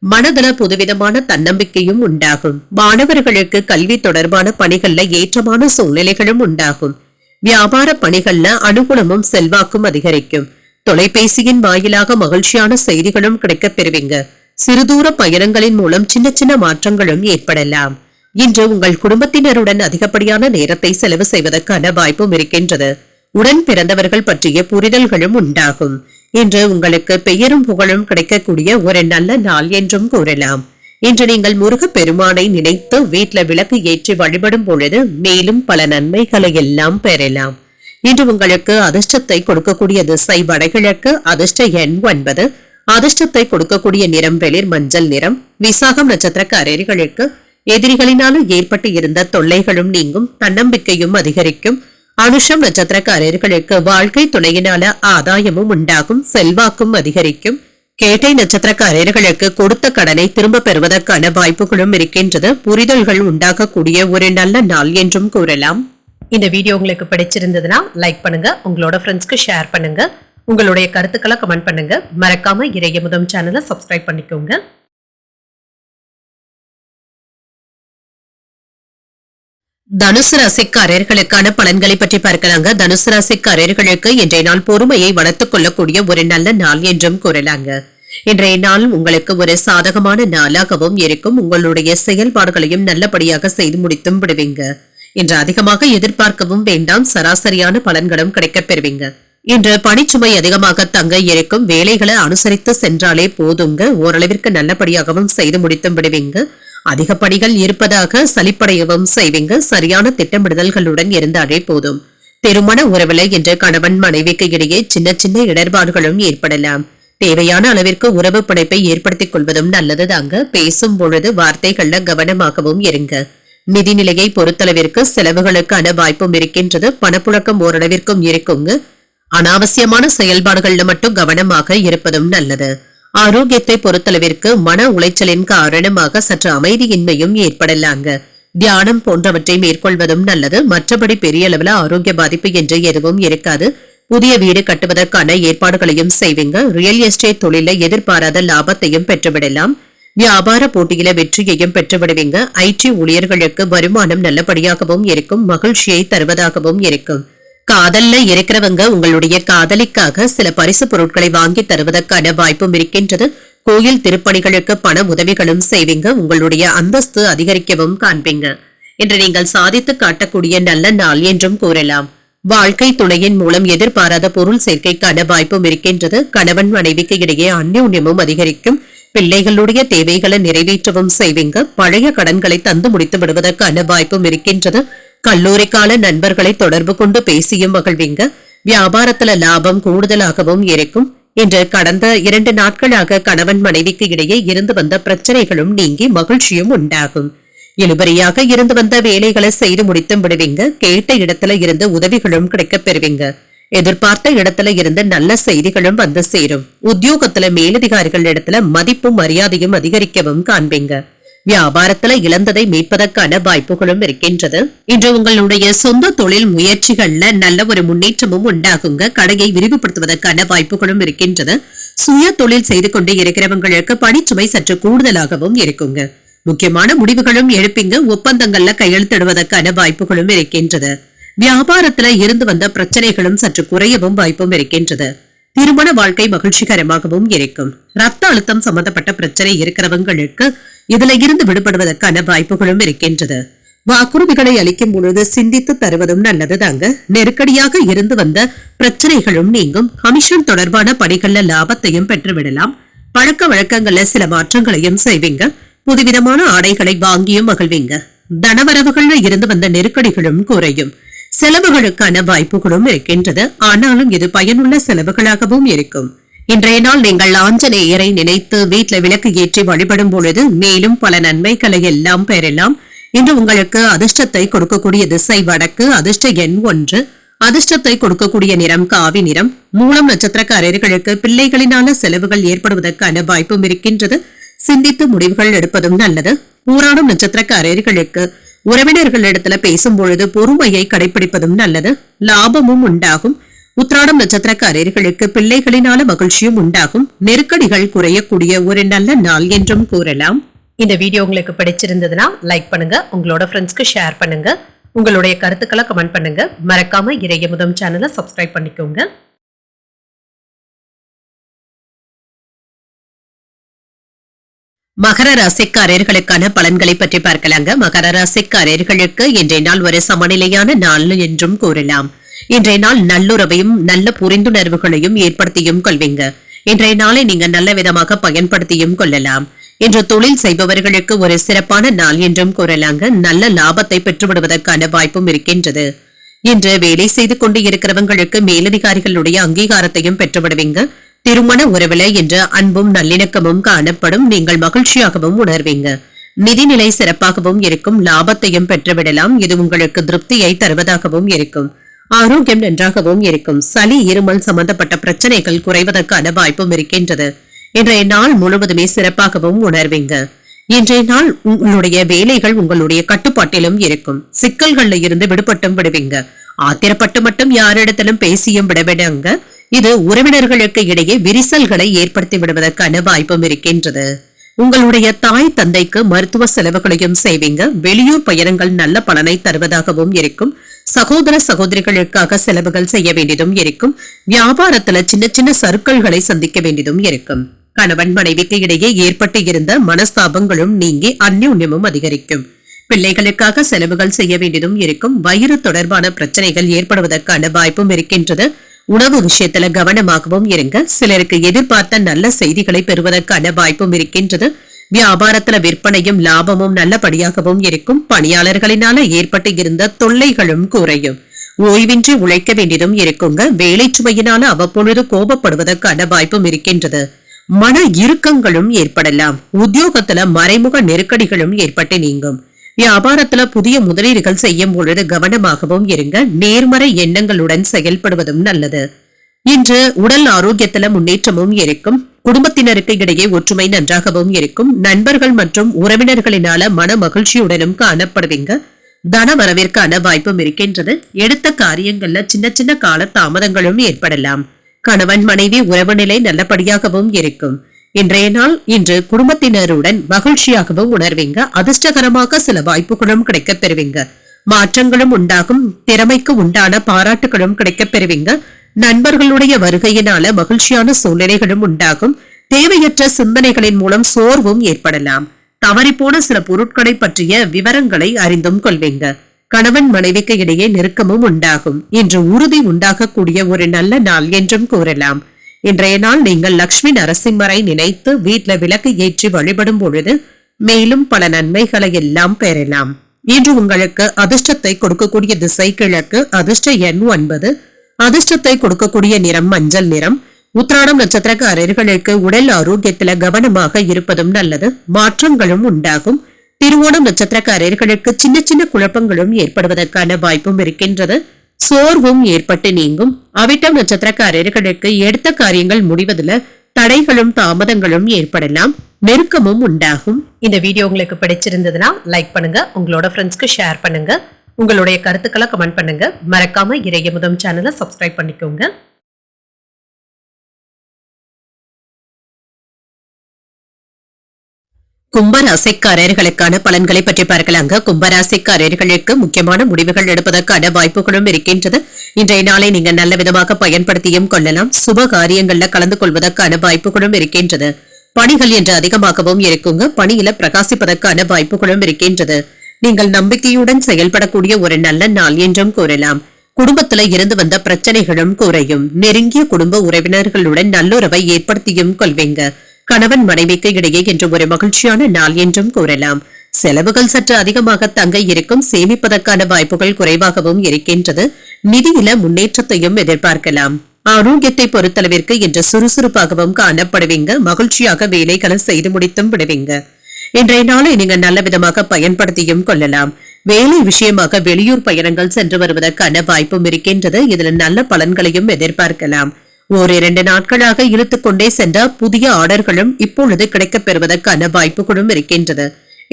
மனதுல புதுவிதமான தன்னம்பிக்கையும் உண்டாகும். மாணவர்களுக்கு கல்வி தொடர்பான பணிகள்ல ஏற்றமான சூழ்நிலைகளும் உண்டாகும். வியாபார பணிகள்ல அனுகூலமும் செல்வாக்கும் அதிகரிக்கும். தொலைபேசியின் வாயிலாக மகிழ்ச்சியான செய்திகளும் கிடைக்கப் பெறுவீங்க. சிறுதூர பயணங்களின் மூலம் சின்ன சின்ன மாற்றங்களும் ஏற்படலாம். இன்று உங்கள் குடும்பத்தினருடன் அதிகப்படியான நேரத்தை செலவு செய்வதற்கான வாய்ப்பும் இருக்கின்றது. உடன் பிறந்தவர்கள் பற்றிய புரிதல்களும் உண்டாகும். இன்று உங்களுக்கு பெயரும் புகழும் கிடைக்கக்கூடிய ஒரு நல்ல நாள் என்றும் கூறலாம். இன்று நீங்கள் முருக பெருமானை நினைத்து வீட்டுல விளக்கு ஏற்றி வழிபடும் பொழுது மேலும் பல நன்மைகளை எல்லாம் பெறலாம். இன்று உங்களுக்கு அதிர்ஷ்டத்தை கொடுக்கக்கூடிய திசை வடகிழக்கு. அதிர்ஷ்ட எண் 9. அதிர்ஷ்டத்தை கொடுக்கக்கூடிய நிறம் வெளிர் மஞ்சள் நிறம். விசாகம் நட்சத்திரக்காரர்களுக்கு எதிரிகளினால ஏற்பட்டு இருந்த தொல்லைகளும் நீங்கும். தன்னம்பிக்கையும் அதிகரிக்கும். அனுஷம் நட்சத்திரக்காரர்களுக்கு வாழ்க்கை துணையினால ஆதாயமும் உண்டாகும். செல்வாக்கும் அதிகரிக்கும். கேட்டை நட்சத்திரக்காரர்களுக்கு கொடுத்த கடனை திரும்ப பெறுவதற்கான வாய்ப்புகளும் இருக்கின்றது. புரிதல்கள் உண்டாகக்கூடிய ஒரு நல்ல நாள் என்றும் கூறலாம். இந்த வீடியோ உங்களுக்கு பிடிச்சிருந்ததுன்னா லைக் பண்ணுங்க, உங்களோட ஃப்ரெண்ட்ஸ்க்கு ஷேர் பண்ணுங்க, உங்களுடைய கருத்துக்களை கமெண்ட் பண்ணுங்க. மறக்காம இறையமுதம் சேனலை சப்ஸ்கிரைப் பண்ணிக்கோங்க. தனுசு ராசிக்காரர்களுக்கான பலன்களை பற்றி பார்க்கலாங்க. தனுசு ராசிக்காரர்களுக்கு இன்றைய நாள் பொறுமையை வளர்த்துக் கொள்ளக்கூடிய ஒரு நல்ல நாள் என்றும் கூறலாங்க. இன்றைய நாள் உங்களுக்கு ஒரு சாதகமான நாளாகவும் இருக்கும். உங்களுடைய செயல்பாடுகளையும் நல்லபடியாக செய்து முடித்தும் விடுவீங்க. இன்று அதிகமாக எதிர்பார்க்கவும் வேண்டாம். சராசரியான பலன்களும் கிடைக்கப் பெறுவீங்க. இன்று பணிச்சுமை அதிகமாக தங்க இருக்கும். வேலைகளை அனுசரித்து சென்றாலே போதுங்க. ஓரளவிற்கு நல்லபடியாகவும் செய்து முடித்தும் விடுவீங்க. அதிக பணிகள் இருப்பதாக சலிப்படையவும் செய்வீங்க. சரியான திட்டமிடுதல்களுடன் இருந்தாலே போதும். திருமண உறவுல இன்று கணவன் மனைவிக்கு இடையே சின்ன சின்ன இடர்பாடுகளும் ஏற்படலாம். தேவையான அளவிற்கு உறவு பிணைப்பை ஏற்படுத்திக் கொள்வதும் நல்லது தாங்க. பேசும் பொழுது வார்த்தைகள்ல கவனமாகவும் இருங்க. நிதிநிலையை பொறுத்தளவிற்கு செலவுகளுக்கான வாய்ப்பும் இருக்கின்றது. பணப்புழக்கம் ஓரளவிற்கும் இருக்குங்க. அனாவசியமான செயல்பாடுகள்ல மட்டும் கவனமாக இருப்பதும் நல்லது. ஆரோக்கியத்தை பொறுத்தளவிற்கு மன உளைச்சலின் காரணமாக சற்று அமைதியின்மையும் ஏற்படலாங்க. தியானம் போன்றவற்றை மேற்கொள்வதும் நல்லது. மற்றபடி பெரிய அளவுல ஆரோக்கிய பாதிப்பு என்று எதுவும் இருக்காது. புதிய வீடு கட்டுவதற்கான ஏற்பாடுகளையும் செய்வீங்க. ரியல் எஸ்டேட் தொழில எதிர்பாராத லாபத்தையும் பெற்றுவிடலாம். வியாபார போட்டியில வெற்றியையும் பெற்றுவிடுவீங்க. ஐடி ஊழியர்களுக்கு வருமானம் நல்லபடியாகவும் இருக்கும். மகிழ்ச்சியை தருவதாகவும் இருக்கும். காதல்ல இருக்கிறவங்க உங்களுடைய காதலிக்காக சில பரிசு பொருட்களை வாங்கி தருவதற்கான வாய்ப்பும் இருக்கின்றது. கோயில் திருப்பணிகளுக்கு பண உதவிகளும் செய்வீங்க. உங்களுடைய அந்தஸ்து அதிகரிக்கவும் காண்பீங்க. இன்று நீங்கள் சாதித்து காட்டக்கூடிய நல்ல நாள் என்றும் கூறலாம். வாழ்க்கை துணையின் மூலம் எதிர்பாராத பொருள் சேர்க்கைக்கான வாய்ப்பும் இருக்கின்றது. கணவன் மனைவிக்கு இடையே அந்யோன்யமும் அதிகரிக்கும். பிள்ளைகளுடைய தேவைகளை நிறைவேற்றவும் செய்வீங்க. பழைய கடன்களை தந்து முடித்து விடுவதற்கான வாய்ப்பும் இருக்கின்றது. கல்லூரி கால நண்பர்களை தொடர்பு கொண்டு பேசியும் மகிழ்வீங்க. வியாபாரத்துல லாபம் கூடுதலாகவும் இருக்கும். இன்று கடந்த 2 நாட்களாக கணவன் மனைவிக்கு இடையே இருந்து வந்த பிரச்சனைகளும் நீங்கி மகிழ்ச்சியும் உண்டாகும். இழுபறியாக இருந்து வந்த வேலைகளை செய்து முடித்தும் விடுவீங்க. கேட்ட இடத்துல இருந்து உதவிகளும் கிடைக்கப் பெறுவீங்க. எதிர்பார்த்த இடத்துல இருந்து நல்ல செய்திகளும் வந்து சேரும். உத்தியோகத்துல மேலதிகாரிகள் இடத்துல மதிப்பும் மரியாதையும் அதிகரிக்கவும் காண்பீங்க. வியாபாரத்துல இழந்ததை மீட்பதற்கான வாய்ப்புகளும் இருக்கின்றது. இன்று உங்களுடைய சொந்த தொழில் முயற்சிகள்ல நல்ல ஒரு முன்னேற்றமும் உண்டாகுங்க. கடையை விரிவுபடுத்துவதற்கான வாய்ப்புகளும் இருக்கின்றது. சுய தொழில் செய்து கொண்டு இருக்கிறவங்களுக்கு பணிச்சுமை சற்று கூடுதலாகவும் இருக்குங்க. முக்கியமான முடிவுகளும் எழுப்பீங்க. ஒப்பந்தங்கள்ல கையெழுத்திடுவதற்கான வாய்ப்புகளும் இருக்கின்றது. வியாபாரத்துல இருந்து வந்த பிரச்சனைகளும் சற்று குறையவும் வாய்ப்பும் இருக்கின்றது. திருமண வாழ்க்கை மகிழ்ச்சிகரமாகவும் இருக்கும். ரத்த அழுத்தம் சம்பந்தப்பட்ட பிரச்சனை இருக்கிறவங்களுக்கு இதுல இருந்து விடுபடுவதற்கான வாய்ப்புகளும் இருக்கின்றது. வாக்குறுதிகளை அளிக்கும் பொழுது சிந்தித்து தருவதும் நல்லது தாங்க. நெருக்கடியாக இருந்து வந்த பிரச்சனைகளும் நீங்கும். கமிஷன் தொடர்பான பணிகள்ல லாபத்தையும் பெற்றுவிடலாம். பழக்க வழக்கங்கள்ல சில மாற்றங்களையும் செய்வீங்க. புதுவிதமான ஆடைகளை வாங்கியும் மகிழ்வீங்க. தனவரவுகள்ல இருந்து வந்த நெருக்கடிகளும் குறையும். செலவுகளுக்கான வாய்ப்புகளும் இருக்கின்றது. ஆனாலும் இது பயனுள்ள செலவுகளாகவும் இருக்கும். இன்றைய நாள் நீங்கள் ஆஞ்சநேயரை நினைத்து வீட்டில் விளக்கு ஏற்றி வழிபடும் பொழுது மேலும் பல நன்மைகளை எல்லாம் பெறலாம். இன்று உங்களுக்கு அதிர்ஷ்டத்தை கொடுக்கக்கூடிய திசை வடக்கு. அதிர்ஷ்ட எண் 1. அதிர்ஷ்டத்தை கொடுக்கக்கூடிய நிறம் காவி நிறம். மூலம் நட்சத்திரக்காரர்களுக்கு பிள்ளைகளினால செலவுகள் ஏற்படுவதற்கான வாய்ப்பும் இருக்கின்றது. சிந்தித்து முடிவுகள் எடுப்பதும் நல்லது. பூராடம் நட்சத்திரக்காரர்களுக்கு உறவினர்களிடத்துல பேசும் பொழுது பொறுமையை கடைபிடிப்பதும் நல்லது. லாபமும் உண்டாகும். உத்திராடம் நட்சத்திரக்காரர்களுக்கு பிள்ளைகளினால மகிழ்ச்சியும் உண்டாகும். நெருக்கடிகள் குறையக்கூடிய ஒரு நல்ல நாள் என்றும் கூறலாம். இந்த வீடியோ உங்களுக்கு பிடிச்சிருந்ததுன்னா லைக் பண்ணுங்க. உங்களோட ஃப்ரெண்ட்ஸ்க்கு ஷேர் பண்ணுங்க. உங்களுடைய கருத்துக்களை கமெண்ட் பண்ணுங்க. மறக்காம இறையமுதம் சேனலை சப்ஸ்கிரைப் பண்ணிக்கோங்க. மகர ராசிக்காரர்களுக்கான பலன்களை பற்றி பார்க்கலாங்க. மகர ராசிக்காரர்களுக்கு இன்றைய நாள் ஒரு சமநிலையான நாள் என்றும் கூறலாம். இன்றைய நாள் நல்லுறவையும் நல்ல புரிந்துணர்வுகளையும் ஏற்படுத்தியும் கொள்வீங்க. இன்றைய நாளை நீங்க நல்ல விதமாக பயன்படுத்தியும் கொள்ளலாம். இன்று தொழில் செய்பவர்களுக்கு ஒரு சிறப்பான நாள் என்றும் கூறலாங்க. நல்ல லாபத்தை பெற்றுவிடுவதற்கான வாய்ப்பும் இருக்கின்றது. இன்று வேலை செய்து கொண்டு இருக்கிறவங்களுக்கு மேலதிகாரிகளுடைய அங்கீகாரத்தையும் பெற்றுவிடுவீங்க. திருமண உறவுல இன்று அன்பும் நல்லிணக்கமும் காணப்படும். நீங்கள் மகிழ்ச்சியாகவும் உணர்வீங்க. நிதிநிலை சிறப்பாகவும் இருக்கும். லாபத்தையும் பெற்றுவிடலாம். இது உங்களுக்கு திருப்தியை தருவதாகவும் இருக்கும். ஆரோக்கியம் நன்றாகவும் இருக்கும். சளி இருமல் சம்பந்தப்பட்ட பிரச்சனைகள் குறைவதற்கான வாய்ப்பும் இருக்கின்றது. இன்றைய நாள் முழுவதுமே சிறப்பாகவும் உணர்வீங்க. இன்றைய நாள் உங்களுடைய வேலைகள் உங்களுடைய கட்டுப்பாட்டிலும் இருக்கும். சிக்கல்கள்ல இருந்து விடுபட்டும் விடுவீங்க. ஆத்திரப்பட்டு மட்டும் யாரிடத்திலும் பேசியும் விடவிடுங்க. இது உறவினர்களுக்கு இடையே விரிசல்களை ஏற்படுத்தி விடுவதற்கான வாய்ப்பும் இருக்கின்றது. உங்களுடைய தாய் தந்தைக்கு மருத்துவ செலவுகளையும் செய்வீங்க. வெளியூர் பயணங்கள் நல்ல பலனை தருவதாகவும் இருக்கும். சகோதர சகோதரிகளுக்காக செலவுகள் செய்ய வேண்டியதும் இருக்கும். வியாபாரத்துல சின்ன சின்ன சறுக்கல்களை சந்திக்க வேண்டியதும் இருக்கும். கணவன் மனைவிக்கு இடையே ஏற்பட்டு இருந்த மனஸ்தாபங்களும் நீங்கி அந்யோன்யமும் அதிகரிக்கும். பிள்ளைகளுக்காக செலவுகள் செய்ய வேண்டியதும் இருக்கும். வயிறு தொடர்பான பிரச்சனைகள் ஏற்படுவதற்கான வாய்ப்பும் இருக்கின்றது. உணவு விஷயத்துல கவனமாகவும் இருங்க. சிலருக்கு எதிர்பார்த்த நல்ல செய்திகளை பெறுவதற்கான வாய்ப்பும் இருக்கின்றது. வியாபாரத்துல விற்பனையும் லாபமும் நல்லபடியாகவும் இருக்கும். பணியாளர்களினால ஏற்பட்டு இருந்த தொல்லைகளும் குறையும். ஓய்வின்றி உழைக்க வேண்டியதும் இருக்குங்க. வேலை சுமையினால அவ்வப்பொழுது கோபப்படுவதற்கான வாய்ப்பும் இருக்கின்றது. மன இறுக்கங்களும் ஏற்படலாம். உத்தியோகத்துல மறைமுக நெருக்கடிகளும் ஏற்பட்டு நீங்கும். வியாபாரத்துல புதிய முதலீடுகள் செய்யும் பொழுது கவனமாகவும் இருங்க. நேர்மறை எண்ணங்களுடன் செயல்படுவதும் நல்லது. இன்று உடல் ஆரோக்கியத்துல முன்னேற்றமும் இருக்கும். குடும்பத்தினருக்கு இடையே ஒற்றுமை நன்றாகவும் இருக்கும். நண்பர்கள் மற்றும் உறவினர்களினால மன மகிழ்ச்சியுடனும் காணப்படுவீங்க. தன வரவிற்கான வாய்ப்பும் இருக்கின்றது. எடுத்த காரியங்கள்ல சின்ன சின்ன கால தாமதங்களும் ஏற்படலாம். கணவன் மனைவி உறவு நிலை நல்லபடியாகவும் இருக்கும். இன்றைய நாள் இன்று குடும்பத்தினருடன் மகிழ்ச்சியாகவும் உணர்வீங்க. அதிர்ஷ்டகரமாக சில வாய்ப்புகளும் கிடைக்கப் பெறுவீங்க. மாற்றங்களும் உண்டாகும். திறமைக்கு உண்டான பாராட்டுகளும் கிடைக்கப் பெறுவீங்க. நண்பர்களுடைய வருகையினால மகிழ்ச்சியான சூழ்நிலைகளும் உண்டாகும். தேவையற்ற சிந்தனைகளின் மூலம் சோர்வும் ஏற்படலாம். தவறிப்போன சில பொருட்களை பற்றிய விவரங்களை அறிந்தும் கொள்வீங்க. கணவன் மனைவிக்கு இடையே நெருக்கமும் உண்டாகும். இன்று உறுதி உண்டாகக்கூடிய ஒரு நல்ல நாள் என்றும் கூறலாம். இன்றைய நாள் நீங்கள் லட்சுமி நரசிம்மரை நினைத்து வீட்டில் விளக்கு ஏற்றி வழிபடும் பொழுது மேலும் பல நன்மைகளை எல்லாம் பெறலாம். இன்று உங்களுக்கு அதிர்ஷ்டத்தை கொடுக்கக்கூடிய திசை கிழக்கு. அதிர்ஷ்ட எண் 9. அதிர்ஷ்டத்தை கொடுக்கக்கூடிய நிறம் மஞ்சள் நிறம். உத்திராடம் நட்சத்திரக்காரர்களுக்கு உடல் ஆரோக்கியத்துல கவனமாக இருப்பதும் நல்லது. மாற்றங்களும் உண்டாகும். திருவோணம் நட்சத்திரக்காரர்களுக்கு சின்ன சின்ன குழப்பங்களும் ஏற்படுவதற்கான வாய்ப்பும் இருக்கின்றது. சோர்வும் ஏற்பட்டு நீங்கும். அவிட்டம் நட்சத்திரக்காரர்களுக்கு எடுத்த காரியங்கள் முடிவதில் தடைகளும் தாமதங்களும் ஏற்படலாம். நெருக்கமும் உண்டாகும். இந்த வீடியோ உங்களுக்கு பிடிச்சிருந்ததுன்னா லைக் பண்ணுங்க, உங்களோட ஃப்ரெண்ட்ஸ்க்கு ஷேர் பண்ணுங்க, உங்களுடைய கருத்துக்களை கமெண்ட் பண்ணுங்க. மறக்காம இறையமுதம் சேனலை சப்ஸ்கிரைப் பண்ணிக்கோங்க. கும்பராசிக்காரர்களுக்கான பலன்களை பற்றி பார்க்கலாங்க. கும்பராசிக்காரர்களுக்கு முக்கியமான முடிவுகள் எடுப்பதற்கான வாய்ப்புகளும் இருக்கின்றது. இன்றைய நாளை நீங்க நல்ல விதமாக பயன்படுத்தியும் கொள்ளலாம். சுப காரியங்கள்ல கலந்து கொள்வதற்கான வாய்ப்புகளும் இருக்கின்றது. பணிகள் என்று அதிகமாகவும் இருக்குங்க. பணியில பிரகாசிப்பதற்கான வாய்ப்புகளும் இருக்கின்றது. நீங்கள் நம்பிக்கையுடன் செயல்படக்கூடிய ஒரு நல்ல நாள் என்றும் கூறலாம். குடும்பத்துல இருந்து வந்த பிரச்சனைகளும் குறையும். நெருங்கிய குடும்ப உறவினர்களுடன் நல்லுறவை ஏற்படுத்தியும் கொள்வீங்க. கணவன் மனைவிக்கு இடையே என்று ஒரு மகிழ்ச்சியான நாள் என்றும் கூறலாம். செலவுகள் சற்று அதிகமாக தங்க இருக்கும். சேமிப்பதற்கான வாய்ப்புகள் குறைவாகவும் இருக்கின்றது. நிதியில முன்னேற்றத்தையும் எதிர்பார்க்கலாம். ஆரோக்கியத்தை பொறுத்தளவிற்கு இன்று சுறுசுறுப்பாகவும் காணப்படுவீங்க. மகிழ்ச்சியாக வேலைகளை செய்து முடித்தும் விடுவீங்க. இன்றைய நாளை நீங்க நல்ல விதமாக பயன்படுத்தியும் கொள்ளலாம். வேலை விஷயமாக வெளியூர் பயணங்கள் சென்று வருவதற்கான வாய்ப்பும் இருக்கின்றது. இதுல நல்ல பலன்களையும் எதிர்பார்க்கலாம். 1-2 நாட்களாக இழுத்துக் கொண்டே சென்ற புதிய ஆர்டர்களும் இப்பொழுது கிடைக்கப் பெறுவதற்கான வாய்ப்புகளும் இருக்கின்றது.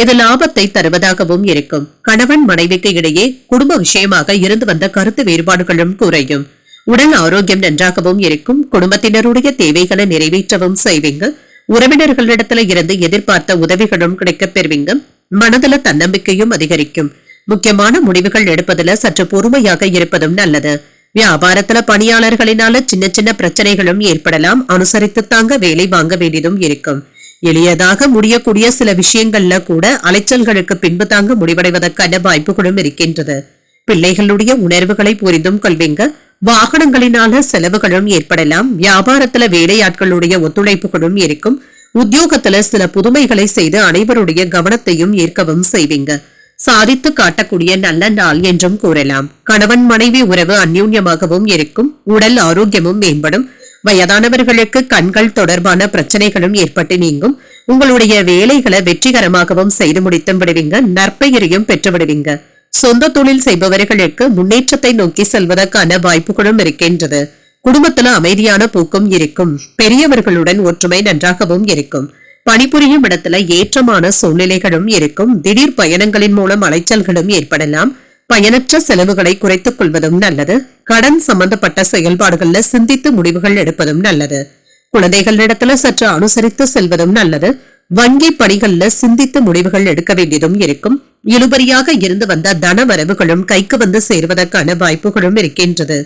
இது லாபத்தை தருவதாகவும் இருக்கும். கணவன் மனைவிக்கு இடையே குடும்ப விஷயமாக இருந்து வந்த கருத்து வேறுபாடுகளும் குறையும். உடல் ஆரோக்கியம் நன்றாகவும் இருக்கும். குடும்பத்தினருடைய தேவைகளை நிறைவேற்றவும் செய்வீங்க. உறவினர்களிடத்துல இருந்து எதிர்பார்த்த உதவிகளும் கிடைக்கப் பெறுவீங்க. மனதில தன்னம்பிக்கையும் அதிகரிக்கும். முக்கியமான முடிவுகள் எடுப்பதில் சற்று பொறுமையாக இருப்பதும் நல்லது. வியாபாரத்துல பணியாளர்களினால சின்ன சின்ன பிரச்சனைகளும் ஏற்படலாம். அனுசரித்து தாங்க வேலை வாங்க வேண்டியதும் இருக்கும். எளியதாக முடியக்கூடிய சில விஷயங்கள்ல கூட அலைச்சல்களுக்கு பின்பு தாங்க முடிவடைவதற்கான வாய்ப்புகளும் இருக்கின்றது. பிள்ளைகளுடைய உணர்வுகளை புரிந்தும் கொள்வீங்க. வாகனங்களினால செலவுகளும் ஏற்படலாம். வியாபாரத்துல வேலையாட்களுடைய ஒத்துழைப்புகளும் இருக்கும். உத்தியோகத்துல சில புதுமைகளை செய்து அனைவருடைய கவனத்தையும் ஈர்க்கவும் செய்வீங்க. சாதித்து காட்டக்கூடிய நல்ல நாள் என்றும் கூறலாம். கணவன் மனைவி உறவு அந்யூன்யமாகவும் இருக்கும். உடல் ஆரோக்கியமும் மேம்படும். வயதானவர்களுக்கு கண்கள் தொடர்பான பிரச்சனைகளும் ஏற்பட்டு நீங்கும். உங்களுடைய வேலைகளை வெற்றிகரமாகவும் செய்து முடித்தும் விடுவீங்க. நற்பெயரையும் பெற்று விடுவீங்க. சொந்த தொழில் செய்பவர்களுக்கு முன்னேற்றத்தை நோக்கி செல்வதற்கான வாய்ப்புகளும் இருக்கின்றது. குடும்பத்துல அமைதியான போக்கும் இருக்கும். பெரியவர்களுடன் ஒற்றுமை நன்றாகவும் இருக்கும். பணிபுரியும் இடத்துல ஏற்றமான சூழ்நிலைகளும் இருக்கும். திடீர் பயணங்களின் மூலம் அலைச்சல்களும் ஏற்படலாம். பயனற்ற செலவுகளை குறைத்துக் கொள்வதும் நல்லது. கடன் சம்பந்தப்பட்ட செயல்பாடுகள்ல சிந்தித்து முடிவுகள் எடுப்பதும் நல்லது. குழந்தைகளிடத்துல சற்று அனுசரித்து செல்வதும் நல்லது. வங்கி பணிகள்ல சிந்தித்து முடிவுகள் எடுக்க வேண்டியதும் இருக்கும். இழுபறியாக இருந்து வந்த தன வரவுகளும் கைக்கு வந்து சேர்வதற்கான வாய்ப்புகளும் இருக்கின்றது.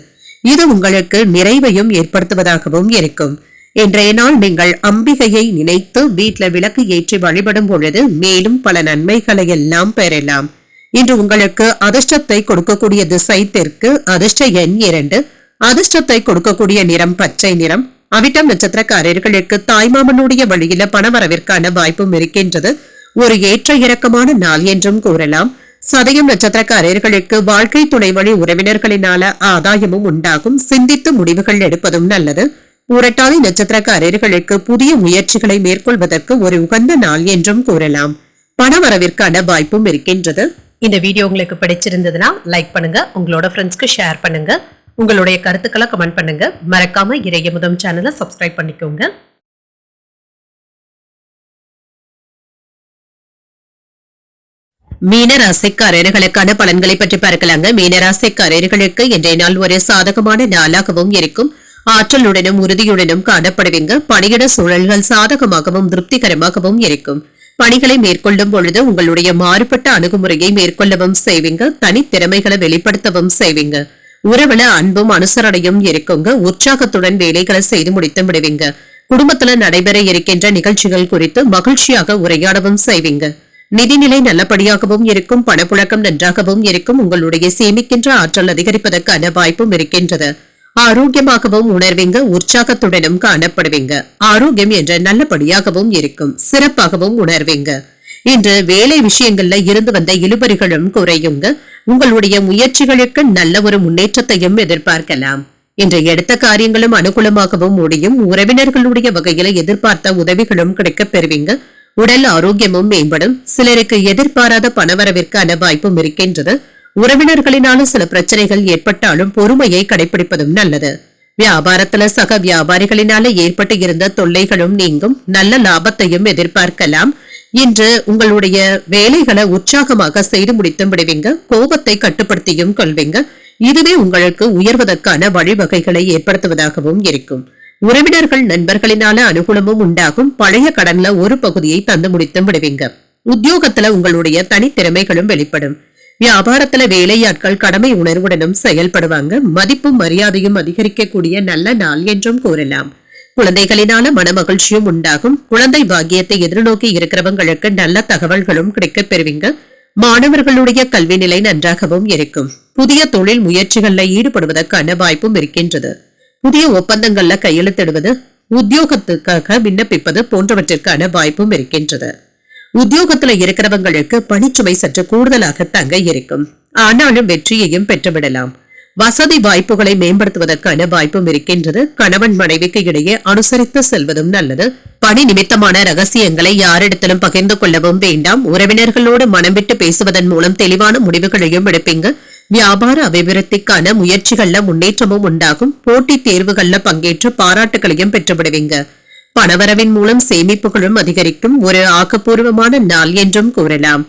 இது உங்களுக்கு நிறைவையும் ஏற்படுத்துவதாகவும் இருக்கும். இன்றைய நாள் நீங்கள் அம்பிகையை நினைத்து வீட்டுல விளக்கு ஏற்றி வழிபடும் பொழுது மேலும் பல நன்மைகளை எல்லாம் பெறலாம். இன்று உங்களுக்கு அதிர்ஷ்டத்தை கொடுக்கக்கூடிய திசை தெற்கு. அதிர்ஷ்ட எண் 2. அதிர்ஷ்டத்தை கொடுக்கக்கூடிய நிறம் பச்சை நிறம். அவிட்டம் நட்சத்திரக்காரர்களுக்கு தாய்மாமனுடைய வழியில பணவரவிற்கான வாய்ப்பும் இருக்கின்றது. ஒரு ஏற்ற இறக்கமான நாள் என்றும் கூறலாம். சதயம் நட்சத்திரக்காரர்களுக்கு வாழ்க்கை துணை வழி உறவினர்களினால ஆதாயமும் உண்டாகும். சிந்தித்து முடிவுகள் எடுப்பதும் நல்லது. புரட்டாதி நட்சத்திரக்காரர்களுக்கு புதிய முயற்சிகளை மேற்கொள்வதற்கு ஒரு உகந்த நாள் என்றும் கூறலாம். பணவரவிற்கான வாய்ப்பும் இருக்கின்றது. இந்த வீடியோ உங்களுக்கு பிடிச்சிருந்ததுன்னா லைக் பண்ணுங்க, உங்களோட ஃப்ரெண்ட்ஸ்க்கு ஷேர் பண்ணுங்க, உங்களுடைய கருத்துக்களை கமெண்ட் பண்ணுங்க. மறக்காம இறையமுதம் சேனலை சப்ஸ்கிரைப் பண்ணிக்கோங்க. மீனராசிக்காரர்களுக்கான பலன்களை பற்றி பார்க்கலாங்க. மீனராசிக்காரர்களுக்கு இன்றைய நாள் ஒரு சாதகமான நாளாகவும் இருக்கும். ஆற்றலுடனும் உறுதியுடனும் காணப்படுவீங்க. பணியிட சூழல்கள் சாதகமாகவும் திருப்திகரமாகவும் இருக்கும். பணிகளை மேற்கொள்ளும் பொழுது உங்களுடைய மாறுபட்ட அணுகுமுறையை மேற்கொள்ளவும் செய்வீங்க. தனித்திறமைகளை வெளிப்படுத்தவும் செய்வீங்க. உறவுல அன்பும் அனுசரணையும் இருக்குங்க. உற்சாகத்துடன் வேலைகளை செய்து முடித்து விடுவீங்க. குடும்பத்துல நடைபெற இருக்கின்ற நிகழ்ச்சிகள் குறித்து மகிழ்ச்சியாக உரையாடவும் செய்வீங்க. நிதிநிலை நல்லபடியாகவும் இருக்கும். பணப்புழக்கம் நன்றாகவும் இருக்கும். உங்களுடைய சேமிக்கின்ற ஆற்றல் அதிகரிப்பதற்கான வாய்ப்பும் இருக்கின்றது. ஆரோக்கியமாகவும் உணர்வீங்க. உற்சாகத்துடனும் காணப்படுவீங்க. ஆரோக்கியம் என்ற நல்லபடியாகவும் இருக்கும். சிறப்பாகவும் உணர்வீங்க. இன்று வேலை விஷயங்கள்ல இருந்து வந்த இழுபறிகளும் குறையுங்க. உங்களுடைய முயற்சிகளுக்கு நல்ல ஒரு முன்னேற்றத்தையும் எதிர்பார்க்கலாம். இன்று எடுத்த காரியங்களும் அனுகூலமாகவும் முடியும். உறவினர்களுடைய வகையில எதிர்பார்த்த உதவிகளும் கிடைக்கப் பெறுவீங்க. உடல் ஆரோக்கியமும் மேம்படும். சிலருக்கு எதிர்பாராத பணவரவிற்கான வாய்ப்பும் இருக்கின்றது. உறவினர்களினால சில பிரச்சனைகள் ஏற்பட்டாலும் பொறுமையை கடைபிடிப்பதும் நல்லது. வியாபாரத்துல சக வியாபாரிகளினால ஏற்பட்டு இருந்த தொல்லைகளும் நீங்கும். நல்ல லாபத்தையும் எதிர்பார்க்கலாம். இன்று உங்களுடைய வேலைகளை உற்சாகமாக செய்து முடித்தும் விடுவீங்க. கோபத்தை கட்டுப்படுத்தியும் கொள்வீங்க. இதுவே உங்களுக்கு உயர்வதற்கான வழிவகைகளை ஏற்படுத்துவதாகவும் இருக்கும். உறவினர்கள் நண்பர்களினால அனுகூலமும் உண்டாகும். பழைய கடன்ல ஒரு பகுதியை தந்து முடித்தும் விடுவீங்க. உத்தியோகத்துல உங்களுடைய தனித்திறமைகளும் வெளிப்படும். வியாபாரத்துல வேலையாட்கள் கடமை உணர்வுடனும் செயல்படுவாங்க. மதிப்பும் மரியாதையும் அதிகரிக்கக்கூடிய நல்ல நாள் என்றும் கூறலாம். குழந்தைகளினால மன மகிழ்ச்சியும் உண்டாகும். குழந்தை பாக்கியத்தை எதிர்நோக்கி இருக்கிறவங்களுக்கு நல்ல தகவல்களும் கிடைக்கப் பெறுவீங்க. மாணவர்களுடைய கல்வி நிலை நன்றாகவும் இருக்கும். புதிய தொழில் முயற்சிகள்ல ஈடுபடுவதற்கான வாய்ப்பும் இருக்கின்றது. புதிய ஒப்பந்தங்கள்ல கையெழுத்திடுவது, உத்தியோகத்துக்காக விண்ணப்பிப்பது போன்றவற்றிற்கான வாய்ப்பும் இருக்கின்றது. உத்தியோகத்துல இருக்கிறவங்களுக்கு பணிச்சுமை சற்று கூடுதலாக தங்க இருக்கும். ஆனாலும் வெற்றியையும் பெற்றுவிடலாம். வசதி வாய்ப்புகளை மேம்படுத்துவதற்கான வாய்ப்பும் இருக்கின்றது. கணவன் மனைவிக்கு இடையே அனுசரித்து செல்வதும் நல்லது. பணி நிமித்தமான ரகசியங்களை யாரிடத்திலும் பகிர்ந்து கொள்ளவும் வேண்டாம். உறவினர்களோடு மனம் விட்டு பேசுவதன் மூலம் தெளிவான முடிவுகளையும் எடுப்பீங்க. வியாபார அபிவிருத்திக்கான முயற்சிகள்ல முன்னேற்றமும் உண்டாகும். போட்டித் தேர்வுகள்ல பங்கேற்று பாராட்டுகளையும் பெற்றுவிடுவீங்க. பணவரவின் மூலம் சேமிப்புகளும் அதிகரிக்கும். ஒரு ஆக்கப்பூர்வமான நாள் என்றும் கூறலாம்.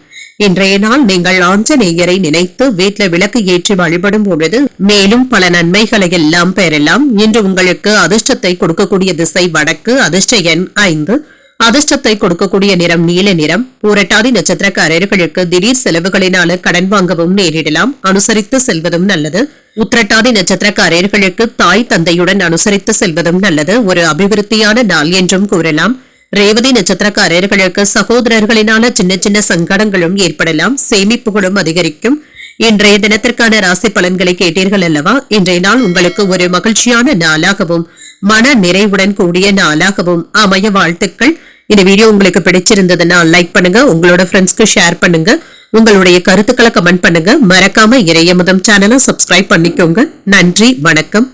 இன்றைய நாள் நீங்கள் ஆஞ்சநேயரை நினைத்து வீட்டுல விளக்கு ஏற்றி வழிபடும் பொழுது மேலும் பல நன்மைகளை எல்லாம் பெறலாம். இன்று உங்களுக்கு அதிர்ஷ்டத்தை கொடுக்கக்கூடிய திசை வடக்கு. அதிர்ஷ்ட எண் 5. அதிர்ஷ்டத்தை கொடுக்கக்கூடிய நிறம் நீல நிறம். பூரட்டாதி நட்சத்திரக்காரர்களுக்கு திடீர் செலவுகளினால கடன் வாங்கவும் நேரிடலாம். அனுசரித்து செல்வதும் நல்லது. உத்திரட்டாதி நட்சத்திரக்காரர்களுக்கு தாய் தந்தையுடன் அனுசரித்து செல்வதும் நல்லது. ஒரு அபிவிருத்தியான நாள் என்றும் கூறலாம். ரேவதி நட்சத்திரக்காரர்களுக்கு சகோதரர்களினால சின்ன சின்ன சங்கடங்களும் ஏற்படலாம். சேமிப்புகளும் அதிகரிக்கும். இன்றைய தினத்திற்கான ராசி பலன்களை கேட்டீர்கள் அல்லவா? இன்றைய நாள் உங்களுக்கு ஒரு மகிழ்ச்சியான நாளாகவும் மன நிறைவுடன் கூடிய நாளாகவும் அமைய வாழ்த்துக்கள். இந்த வீடியோ உங்களுக்கு பிடிச்சிருந்ததுன்னா லைக் பண்ணுங்க, உங்களோட ஃப்ரெண்ட்ஸ்க்கு ஷேர் பண்ணுங்க, உங்களுடைய கருத்துக்களை கமெண்ட் பண்ணுங்க. மறக்காம இறையமுதம் சேனலை சப்ஸ்கிரைப் பண்ணிக்கோங்க. நன்றி, வணக்கம்.